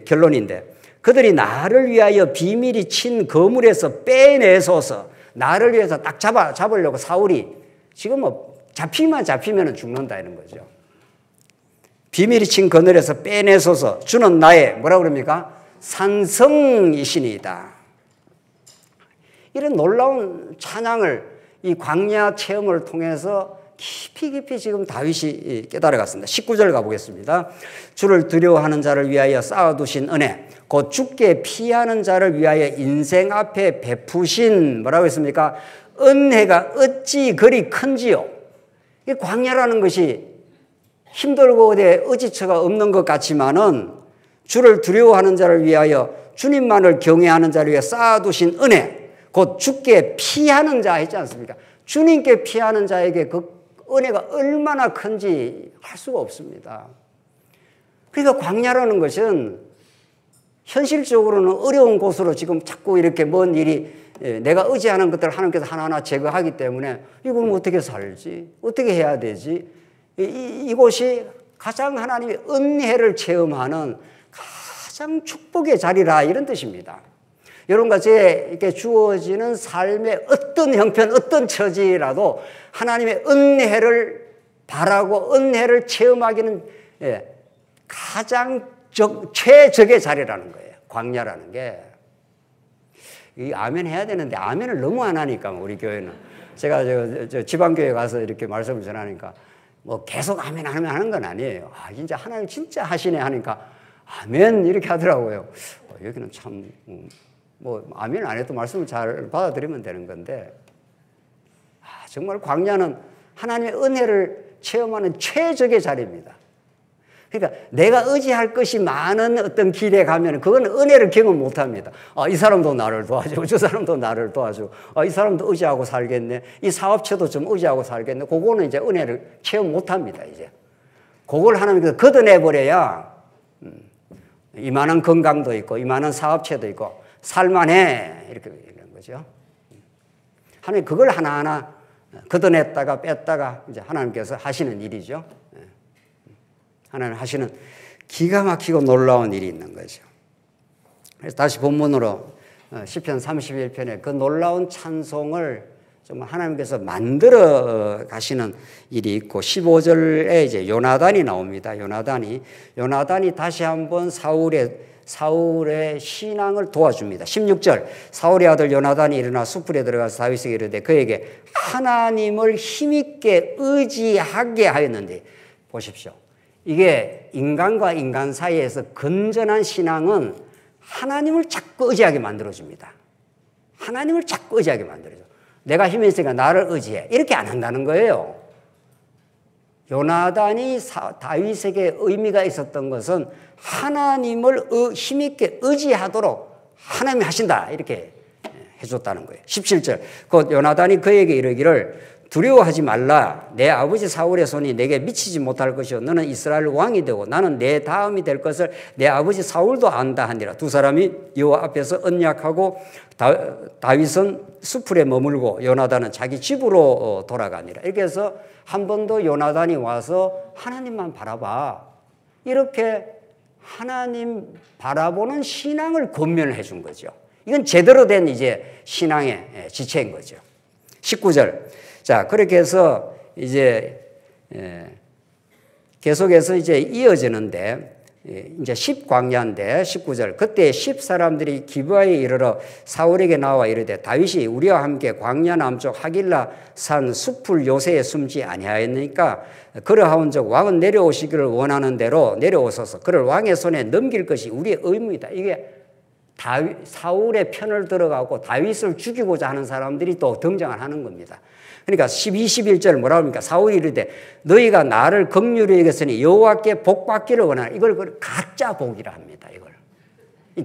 결론인데 그들이 나를 위하여 비밀이 친 거물에서 빼내소서. 나를 위해서 딱 잡으려고 사울이 지금 뭐 잡히면 죽는다 이런 거죠. 비밀이 친 그늘에서 빼내소서. 주는 나의 뭐라고 그럽니까? 산성이시니이다. 이런 놀라운 찬양을 이 광야 체험을 통해서 깊이 지금 다윗이 깨달아갔습니다. 19절 가보겠습니다. 주를 두려워하는 자를 위하여 쌓아두신 은혜 곧 주께 피하는 자를 위하여 인생 앞에 베푸신 뭐라고 했습니까? 은혜가 어찌 그리 큰지요. 이 광야라는 것이 힘들고 어디에 의지처가 없는 것 같지만은 주를 두려워하는 자를 위하여 주님만을 경외하는 자를 위해 쌓아두신 은혜 곧 주께 피하는 자 있지 않습니까? 주님께 피하는 자에게 그 은혜가 얼마나 큰지 할 수가 없습니다. 그러니까 광야라는 것은 현실적으로는 어려운 곳으로 지금 자꾸 이렇게 먼 일이 내가 의지하는 것들을 하나님께서 하나하나 제거하기 때문에 이걸 어떻게 살지? 어떻게 해야 되지? 이곳이 가장 하나님의 은혜를 체험하는 가장 축복의 자리라 이런 뜻입니다. 여러분과 제게 주어지는 삶의 어떤 형편, 어떤 처지라도 하나님의 은혜를 바라고 은혜를 체험하기는 가장 최적의 자리라는 거예요. 광야라는 게. 이 아멘 해야 되는데 아멘을 너무 안 하니까 우리 교회는. 제가 저 지방교회 가서 이렇게 말씀을 전하니까 뭐 계속 아멘 하는 건 아니에요. 아, 진짜 하나님 진짜 하시네 하니까 아멘 이렇게 하더라고요. 여기는 참 뭐 아멘 안 해도 말씀을 잘 받아들이면 되는 건데 정말 광야는 하나님의 은혜를 체험하는 최적의 자리입니다. 그러니까 내가 의지할 것이 많은 어떤 길에 가면 그건 은혜를 경험 못합니다. 이 사람도 나를 도와주고 저 사람도 나를 도와주고 이 사람도 의지하고 살겠네. 이 사업체도 좀 의지하고 살겠네. 그거는 이제 은혜를 체험 못합니다. 이제 그걸 하나님께서 걷어내버려야 이만한 건강도 있고 이만한 사업체도 있고 살만해 이렇게 되는 거죠. 하나님 그걸 하나하나 걷어냈다가 뺐다가 이제 하나님께서 하시는 일이죠. 하나님 하시는 기가 막히고 놀라운 일이 있는 거죠. 그래서 다시 본문으로 시편 31편에 그 놀라운 찬송을 정말 하나님께서 만들어 가시는 일이 있고 15절에 이제 요나단이 나옵니다. 요나단이 다시 한번 사울의 신앙을 도와줍니다. 16절 사울의 아들 요나단이 일어나 숲풀에 들어가서 다윗에게 이르되 그에게 하나님을 힘있게 의지하게 하였는데 보십시오. 이게 인간과 인간 사이에서 건전한 신앙은 하나님을 자꾸 의지하게 만들어줍니다. 하나님을 자꾸 의지하게 만들어줘. 내가 힘이 있으니까 나를 의지해. 이렇게 안 한다는 거예요. 요나단이 다윗에게 의미가 있었던 것은 하나님을 힘있게 의지하도록 하나님이 하신다. 이렇게 해줬다는 거예요. 17절. 곧 요나단이 그에게 이르기를 두려워하지 말라. 내 아버지 사울의 손이 내게 미치지 못할 것이요 너는 이스라엘 왕이 되고 나는 내 다음이 될 것을 내 아버지 사울도 안다 하니라. 두 사람이 여호와 앞에서 언약하고 다윗은 수풀에 머물고 요나단은 자기 집으로 돌아가니라. 이렇게 해서 한 번 더 요나단이 와서 하나님만 바라봐. 이렇게 하나님 바라보는 신앙을 권면을 해준 거죠. 이건 제대로 된 이제 신앙의 지체인 거죠. 19절. 자, 그렇게 해서 이제 계속해서 이제 이어지는데 이제 10광야인데 19절. 그때 10사람들이 기브아에 이르러 사울에게 나와 이르되 다윗이 우리와 함께 광야 남쪽 하길라 산 숲을 요새에 숨지 아니하였느니까 그러하온즉 왕은 내려오시기를 원하는 대로 내려오소서. 그를 왕의 손에 넘길 것이 우리의 의무이다. 이게 사울의 편을 들어가고 다윗을 죽이고자 하는 사람들이 또 등장을 하는 겁니다. 그러니까 21절 뭐라고 합니까? 사울이 이르되 너희가 나를 긍휼히 여겼으니 여호와께 복 받기를 원하는 이걸 가짜 복이라 합니다. 이걸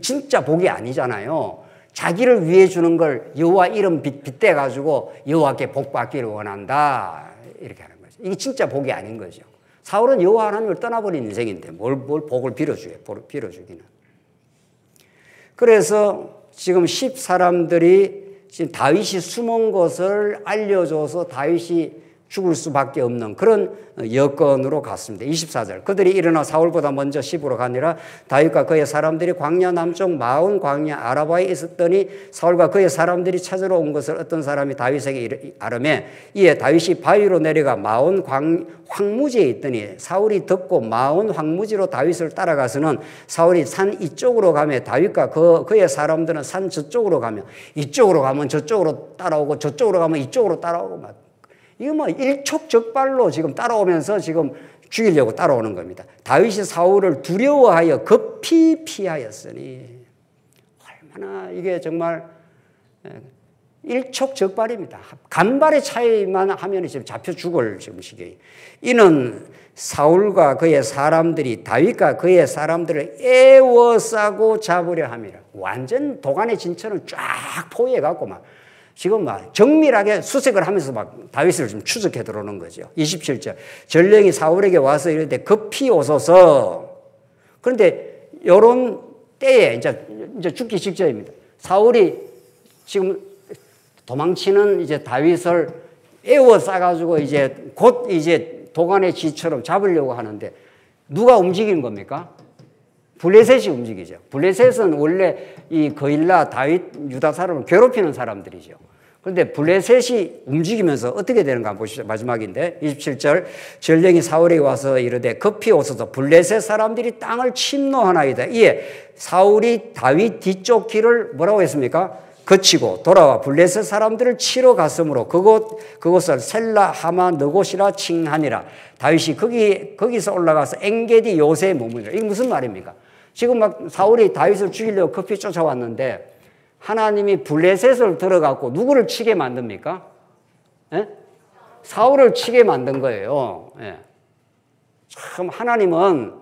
진짜 복이 아니잖아요. 자기를 위해 주는 걸 여호와 이름 빗대 가지고 여호와께 복 받기를 원한다 이렇게 하는 거죠. 이게 진짜 복이 아닌 거죠. 사울은 여호와 하나님을 떠나버린 인생인데 뭘 복을 빌어주기는. 그래서 지금 10사람들이 지금 다윗이 숨은 것을 알려줘서 다윗이 죽을 수밖에 없는 그런 여건으로 갔습니다. 24절. 그들이 일어나 사울보다 먼저 시부로 가니라. 다윗과 그의 사람들이 광야 남쪽 마온 광야 아라바에 있었더니 사울과 그의 사람들이 찾으러 온 것을 어떤 사람이 다윗에게 아뢰매 이에 다윗이 바위로 내려가 마온 황무지에 있더니 사울이 듣고 마온 황무지로 다윗을 따라가서는 사울이 산 이쪽으로 가며 다윗과 그의 사람들은 산 저쪽으로 가며 이쪽으로 가면 저쪽으로 따라오고 저쪽으로 가면 이쪽으로 따라오고 막 이거 뭐 일촉즉발로 지금 따라오면서 지금 죽이려고 따라오는 겁니다. 다윗이 사울을 두려워하여 급히 피하였으니 얼마나 이게 정말 일촉즉발입니다. 간발의 차이만 하면 지금 잡혀 죽을 지금 시기에 이는 사울과 그의 사람들이 다윗과 그의 사람들을 애워싸고 잡으려 함이라. 완전 도간의 진천을 쫙 포위해갖고 막 지금 막 정밀하게 수색을 하면서 막 다윗을 좀 추적해 들어오는 거죠. 27절. 전령이 사울에게 와서 이르되 급히 오소서. 그런데 이런 때에 이제 죽기 직전입니다. 사울이 지금 도망치는 이제 다윗을 에워싸가지고 이제 곧 이제 도간의 쥐처럼 잡으려고 하는데 누가 움직이는 겁니까? 블레셋이 움직이죠. 블레셋은 원래 이 거일라 다윗 유다 사람을 괴롭히는 사람들이죠. 그런데 블레셋이 움직이면서 어떻게 되는가 보시죠. 마지막인데 27절. 전령이 사울에게 와서 이르되 급히 오소서. 블레셋 사람들이 땅을 침노하나이다. 이에 사울이 다윗 뒤쪽 길을 뭐라고 했습니까? 거치고 돌아와 블레셋 사람들을 치러 갔으므로 그곳을 셀라 하마 너곳이라 칭하니라. 다윗이 거기서 올라가서 엔게디 요새에 머무니라. 이게 무슨 말입니까? 지금 막 사울이 다윗을 죽이려고 급히 쫓아왔는데 하나님이 블레셋을 들어갖고 누구를 치게 만듭니까? 예? 사울을 치게 만든 거예요. 예. 참 하나님은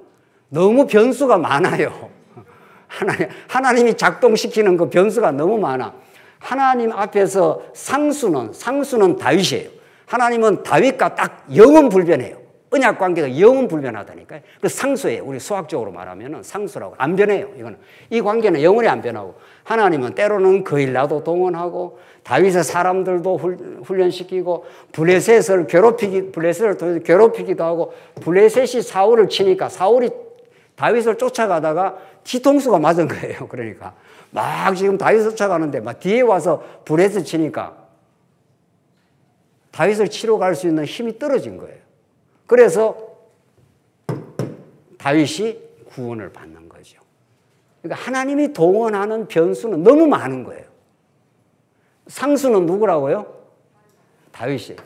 너무 변수가 많아요. 하나님이 작동시키는 그 변수가 너무 많아. 하나님 앞에서 상수는 다윗이에요. 하나님은 다윗과 딱 영원불변해요. 언약 관계가 영원불변하다니까요. 그 상수예요. 우리 수학적으로 말하면 상수라고. 안 변해요. 이 관계는 영원히 안 변하고 하나님은 때로는 거일라도 동원하고 다윗의 사람들도 훈련시키고 블레셋을 괴롭히기도 하고 블레셋이 사울을 치니까 사울이 다윗을 쫓아가다가 뒤통수가 맞은 거예요. 그러니까 막 지금 다윗을 쫓아가는데 막 뒤에 와서 블레셋 치니까 다윗을 치러 갈 수 있는 힘이 떨어진 거예요. 그래서 다윗이 구원을 받는 거죠. 그러니까 하나님이 동원하는 변수는 너무 많은 거예요. 상수는 누구라고요? 다윗이.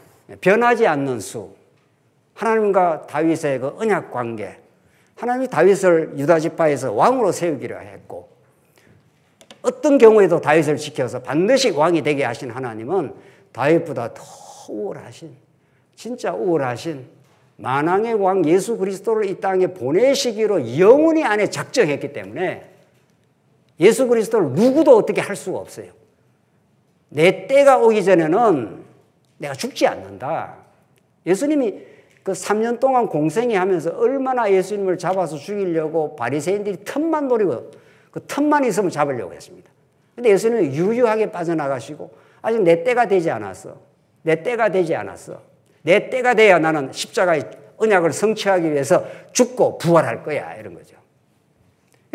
변하지 않는 수. 하나님과 다윗의 그 언약 관계. 하나님이 다윗을 유다 지파에서 왕으로 세우기로 했고, 어떤 경우에도 다윗을 지켜서 반드시 왕이 되게 하신 하나님은 다윗보다 더 우월하신, 진짜 우월하신 만왕의 왕 예수 그리스도를 이 땅에 보내시기로 영원히 안에 작정했기 때문에 예수 그리스도를 누구도 어떻게 할 수가 없어요. 내 때가 오기 전에는 내가 죽지 않는다. 예수님이 그 3년 동안 공생애 하면서 얼마나 예수님을 잡아서 죽이려고 바리새인들이 틈만 노리고 그 틈만 있으면 잡으려고 했습니다. 근데 예수님은 유유하게 빠져나가시고 아직 내 때가 되지 않았어. 내 때가 되지 않았어. 내 때가 돼야 나는 십자가의 언약을 성취하기 위해서 죽고 부활할 거야. 이런 거죠.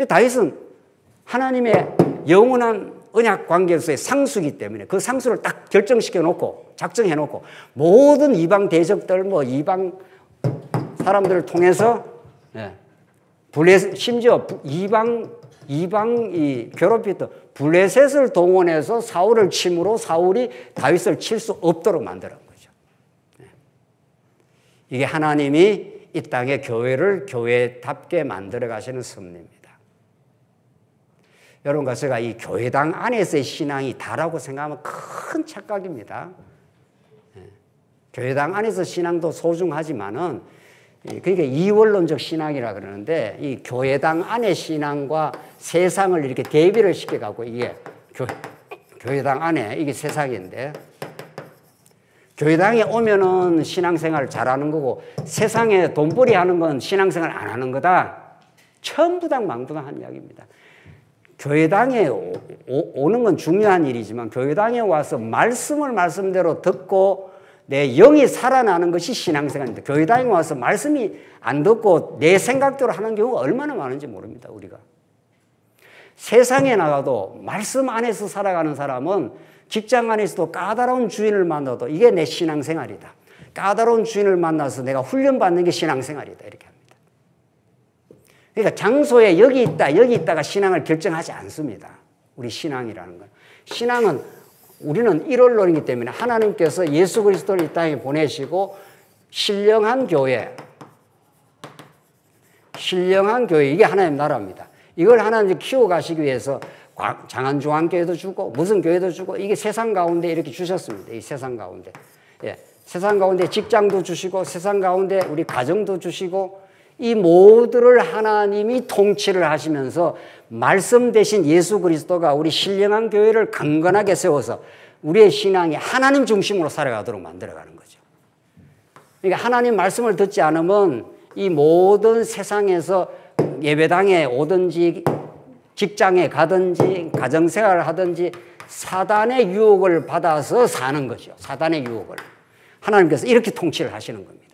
다윗은 하나님의 영원한 언약 관계에서의 상수이기 때문에 그 상수를 딱 결정시켜 놓고 작정해 놓고 모든 이방 대적들 뭐 이방 사람들을 통해서 심지어 이방이 괴롭히던 블레셋을 동원해서 사울을 침으로 사울이 다윗을 칠 수 없도록 만드는 거죠. 이게 하나님이 이 땅의 교회를 교회답게 만들어 가시는 섭리입니다. 여러분과 제가 이 교회당 안에서의 신앙이 다라고 생각하면 큰 착각입니다. 교회당 안에서 신앙도 소중하지만은 그러니까 이원론적 신앙이라 그러는데 이 교회당 안의 신앙과 세상을 이렇게 대비를 시켜갖고 이게 교회당 안에 이게 세상인데 교회당에 오면은 신앙생활을 잘하는 거고 세상에 돈벌이 하는 건 신앙생활 안 하는 거다. 천부당망부당한 이야기입니다. 교회당에 오는 건 중요한 일이지만 교회당에 와서 말씀을 말씀대로 듣고 내 영이 살아나는 것이 신앙생활입니다. 교회당에 와서 말씀이 안 듣고 내 생각대로 하는 경우가 얼마나 많은지 모릅니다. 우리가. 세상에 나가도 말씀 안에서 살아가는 사람은 직장 안에서도 까다로운 주인을 만나도 이게 내 신앙생활이다. 까다로운 주인을 만나서 내가 훈련받는 게 신앙생활이다. 이렇게 합니다. 그러니까 장소에 여기 있다가 신앙을 결정하지 않습니다. 우리 신앙이라는 건. 신앙은 우리는 일원론이기 때문에 하나님께서 예수 그리스도를 이 땅에 보내시고 신령한 교회 이게 하나님 나라입니다. 이걸 하나님이 키워가시기 위해서 장안중앙교회도 주고 무슨 교회도 주고 이게 세상 가운데 이렇게 주셨습니다. 이 세상 가운데. 세상 가운데 직장도 주시고 세상 가운데 우리 가정도 주시고 이 모두를 하나님이 통치를 하시면서 말씀 대신 예수 그리스도가 우리 신령한 교회를 강건하게 세워서 우리의 신앙이 하나님 중심으로 살아가도록 만들어가는 거죠. 그러니까 하나님 말씀을 듣지 않으면 이 모든 세상에서 예배당에 오든지 직장에 가든지 가정생활을 하든지 사단의 유혹을 받아서 사는 거죠. 사단의 유혹을. 하나님께서 이렇게 통치를 하시는 겁니다.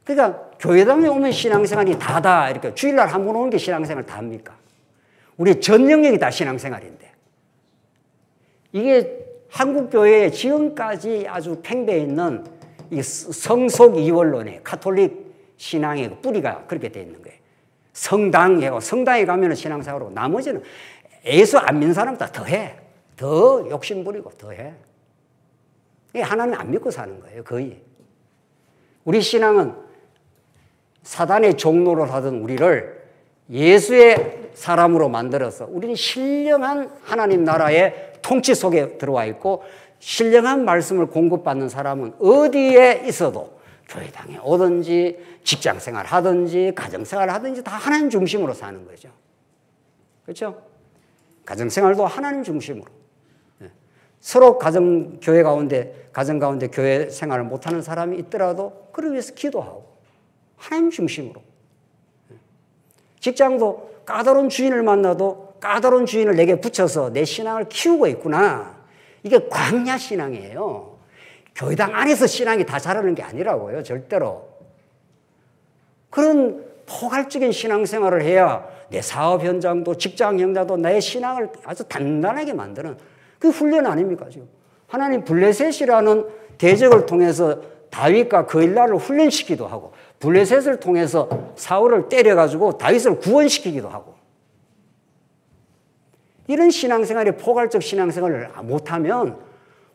그러니까 교회당에 오면 신앙생활이 다다 이렇게 주일날 한 번 오는 게 신앙생활 다입니까? 우리 전 영역이 다 신앙생활인데 이게 한국교회에 지금까지 아주 팽배해 있는 이 성속 이원론의 카톨릭 신앙의 뿌리가 그렇게 되어 있는 거예요. 성당에 가면 신앙생활하고 나머지는 예수 안 믿는 사람보다 더해. 더 욕심부리고 더해. 하나님 안 믿고 사는 거예요. 거의. 우리 신앙은 사단의 종로를 하던 우리를 예수의 사람으로 만들어서 우리는 신령한 하나님 나라의 통치 속에 들어와 있고 신령한 말씀을 공급받는 사람은 어디에 있어도 교회당에 오든지 직장생활 하든지 가정생활 하든지 다 하나님 중심으로 사는 거죠. 그렇죠? 가정생활도 하나님 중심으로. 서로 가정 가운데 교회 생활을 못하는 사람이 있더라도 그를 위해서 기도하고 하나님 중심으로. 직장도 까다로운 주인을 만나도 까다로운 주인을 내게 붙여서 내 신앙을 키우고 있구나. 이게 광야 신앙이에요. 교회당 안에서 신앙이 다 자라는 게 아니라고요. 절대로. 그런 포괄적인 신앙생활을 해야 내 사업 현장도 직장 현장도 나의 신앙을 아주 단단하게 만드는 그 훈련 아닙니까? 지금. 하나님 블레셋이라는 대적을 통해서 다윗과 그일라를 훈련시키기도 하고 블레셋을 통해서 사울을 때려가지고 다윗을 구원시키기도 하고 이런 신앙생활이 포괄적 신앙생활을 못하면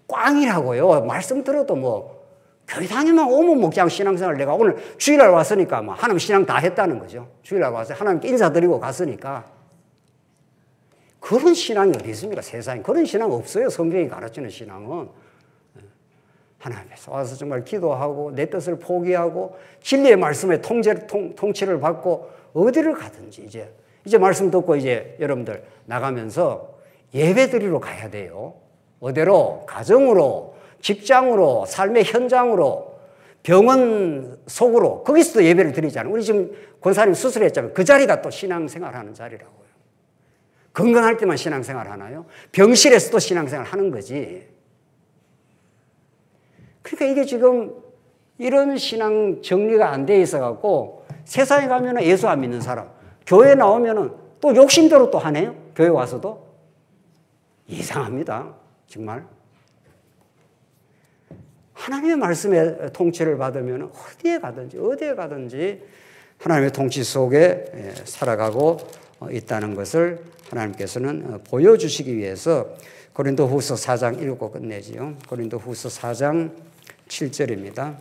꽝이라고요. 말씀 들어도 뭐 교회 다니면 오면 목장 신앙생활 내가 오늘 주일날 왔으니까 뭐 하나님 신앙 다 했다는 거죠. 주일날 와서 하나님께 인사드리고 갔으니까. 그런 신앙이 어디 있습니까? 세상에. 그런 신앙 없어요. 성경이 가르치는 신앙은. 하나님께서 와서 정말 기도하고 내 뜻을 포기하고 진리의 말씀에 통치를 받고 어디를 가든지 이제 말씀 듣고 이제 여러분들 나가면서 예배드리러 가야 돼요. 어디로? 가정으로, 직장으로, 삶의 현장으로, 병원 속으로 거기서도 예배를 드리잖아요. 우리 지금 권사님 수술했잖아요. 그 자리가 또 신앙생활하는 자리라고요. 건강할 때만 신앙생활 하나요? 병실에서도 신앙생활 하는 거지. 그러니까 이게 지금 이런 신앙 정리가 안 돼 있어 갖고 세상에 가면은 예수 안 믿는 사람, 교회 나오면은 또 욕심대로 또 하네요. 교회 와서도. 이상합니다. 정말. 하나님의 말씀에 통치를 받으면 어디에 가든지 하나님의 통치 속에 살아가고 있다는 것을 하나님께서는 보여주시기 위해서 고린도후서 4장 읽고 끝내지요. 고린도후서 4장 7절입니다.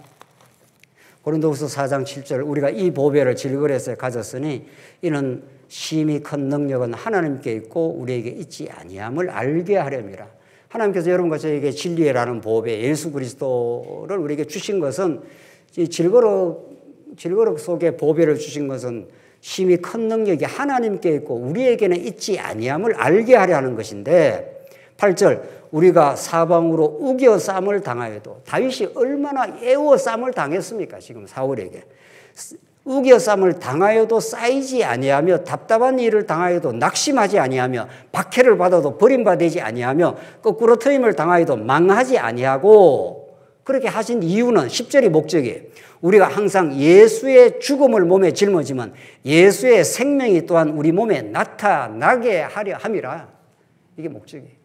고린도후서 4장 7절 우리가 이 보배를 질그릇에 가졌으니 이는 심히 큰 능력은 하나님께 있고 우리에게 있지 아니함을 알게 하렵니다. 하나님께서 여러분과 저에게 진리라는 보배 예수 그리스도를 우리에게 주신 것은 이 질그릇 속에 보배를 주신 것은 심히 큰 능력이 하나님께 있고 우리에게는 있지 아니함을 알게 하려 하는 것인데 8절 우리가 사방으로 우겨쌈을 당하여도 다윗이 얼마나 애워쌈을 당했습니까? 지금 사울에게. 우겨쌈을 당하여도 쌓이지 아니하며 답답한 일을 당하여도 낙심하지 아니하며 박해를 받아도 버림받지 아니하며 거꾸로 트임을 당하여도 망하지 아니하고 그렇게 하신 이유는 10절이 목적이에요. 우리가 항상 예수의 죽음을 몸에 짊어지면 예수의 생명이 또한 우리 몸에 나타나게 하려 함이라. 이게 목적이에요.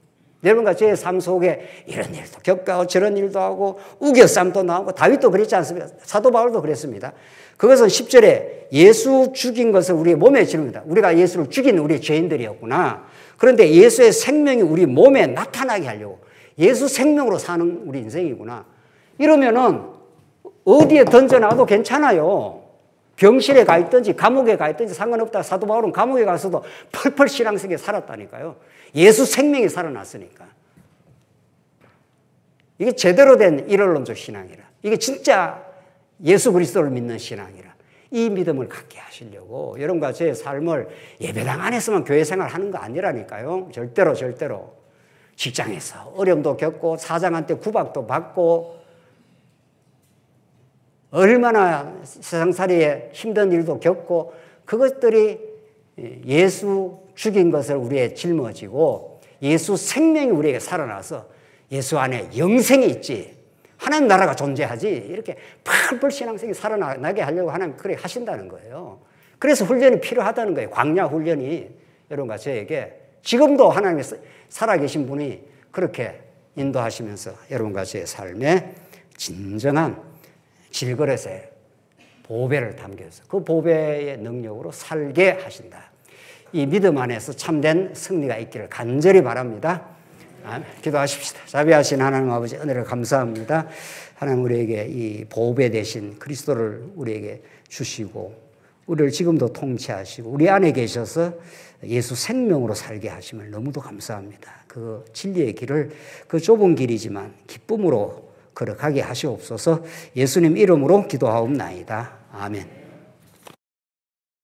여러분과 제 삶 속에 이런 일도 겪고 저런 일도 하고 우겨쌈도 나오고 다윗도 그랬지 않습니까? 사도 바울도 그랬습니다. 그것은 10절에 예수 죽인 것을 우리의 몸에 짊습니다. 우리가 예수를 죽인 우리 죄인들이었구나. 그런데 예수의 생명이 우리 몸에 나타나게 하려고 예수 생명으로 사는 우리 인생이구나. 이러면은 어디에 던져놔도 괜찮아요. 병실에 가 있든지 감옥에 가 있든지 상관없다. 사도 바울은 감옥에 가서도 펄펄 신앙생활에 살았다니까요. 예수 생명이 살아났으니까. 이게 제대로 된 일원론적 신앙이라. 이게 진짜 예수 그리스도를 믿는 신앙이라. 이 믿음을 갖게 하시려고 여러분과 제 삶을 예배당 안에서만 교회 생활하는 거 아니라니까요. 절대로. 직장에서 어려움도 겪고 사장한테 구박도 받고 얼마나 세상살이에 힘든 일도 겪고 그것들이 예수 죽인 것을 우리에 짊어지고 예수 생명이 우리에게 살아나서 예수 안에 영생이 있지 하나님 나라가 존재하지 이렇게 펄펄 신앙생이 살아나게 하려고 하나님 그렇게 하신다는 거예요. 그래서 훈련이 필요하다는 거예요. 광야 훈련이 여러분과 저에게 지금도 하나님이 살아계신 분이 그렇게 인도하시면서 여러분과 저의 삶에 진정한 질그릇에 보배를 담겨서 그 보배의 능력으로 살게 하신다. 이 믿음 안에서 참된 승리가 있기를 간절히 바랍니다. 기도하십시다. 자비하신 하나님 아버지 은혜를 감사합니다. 하나님 우리에게 이 보배 대신 그리스도를 우리에게 주시고 우리를 지금도 통치하시고 우리 안에 계셔서 예수 생명으로 살게 하심을 너무도 감사합니다. 그 진리의 길을 그 좁은 길이지만 기쁨으로 걸어가게 하시옵소서. 예수님 이름으로 기도하옵나이다. 아멘.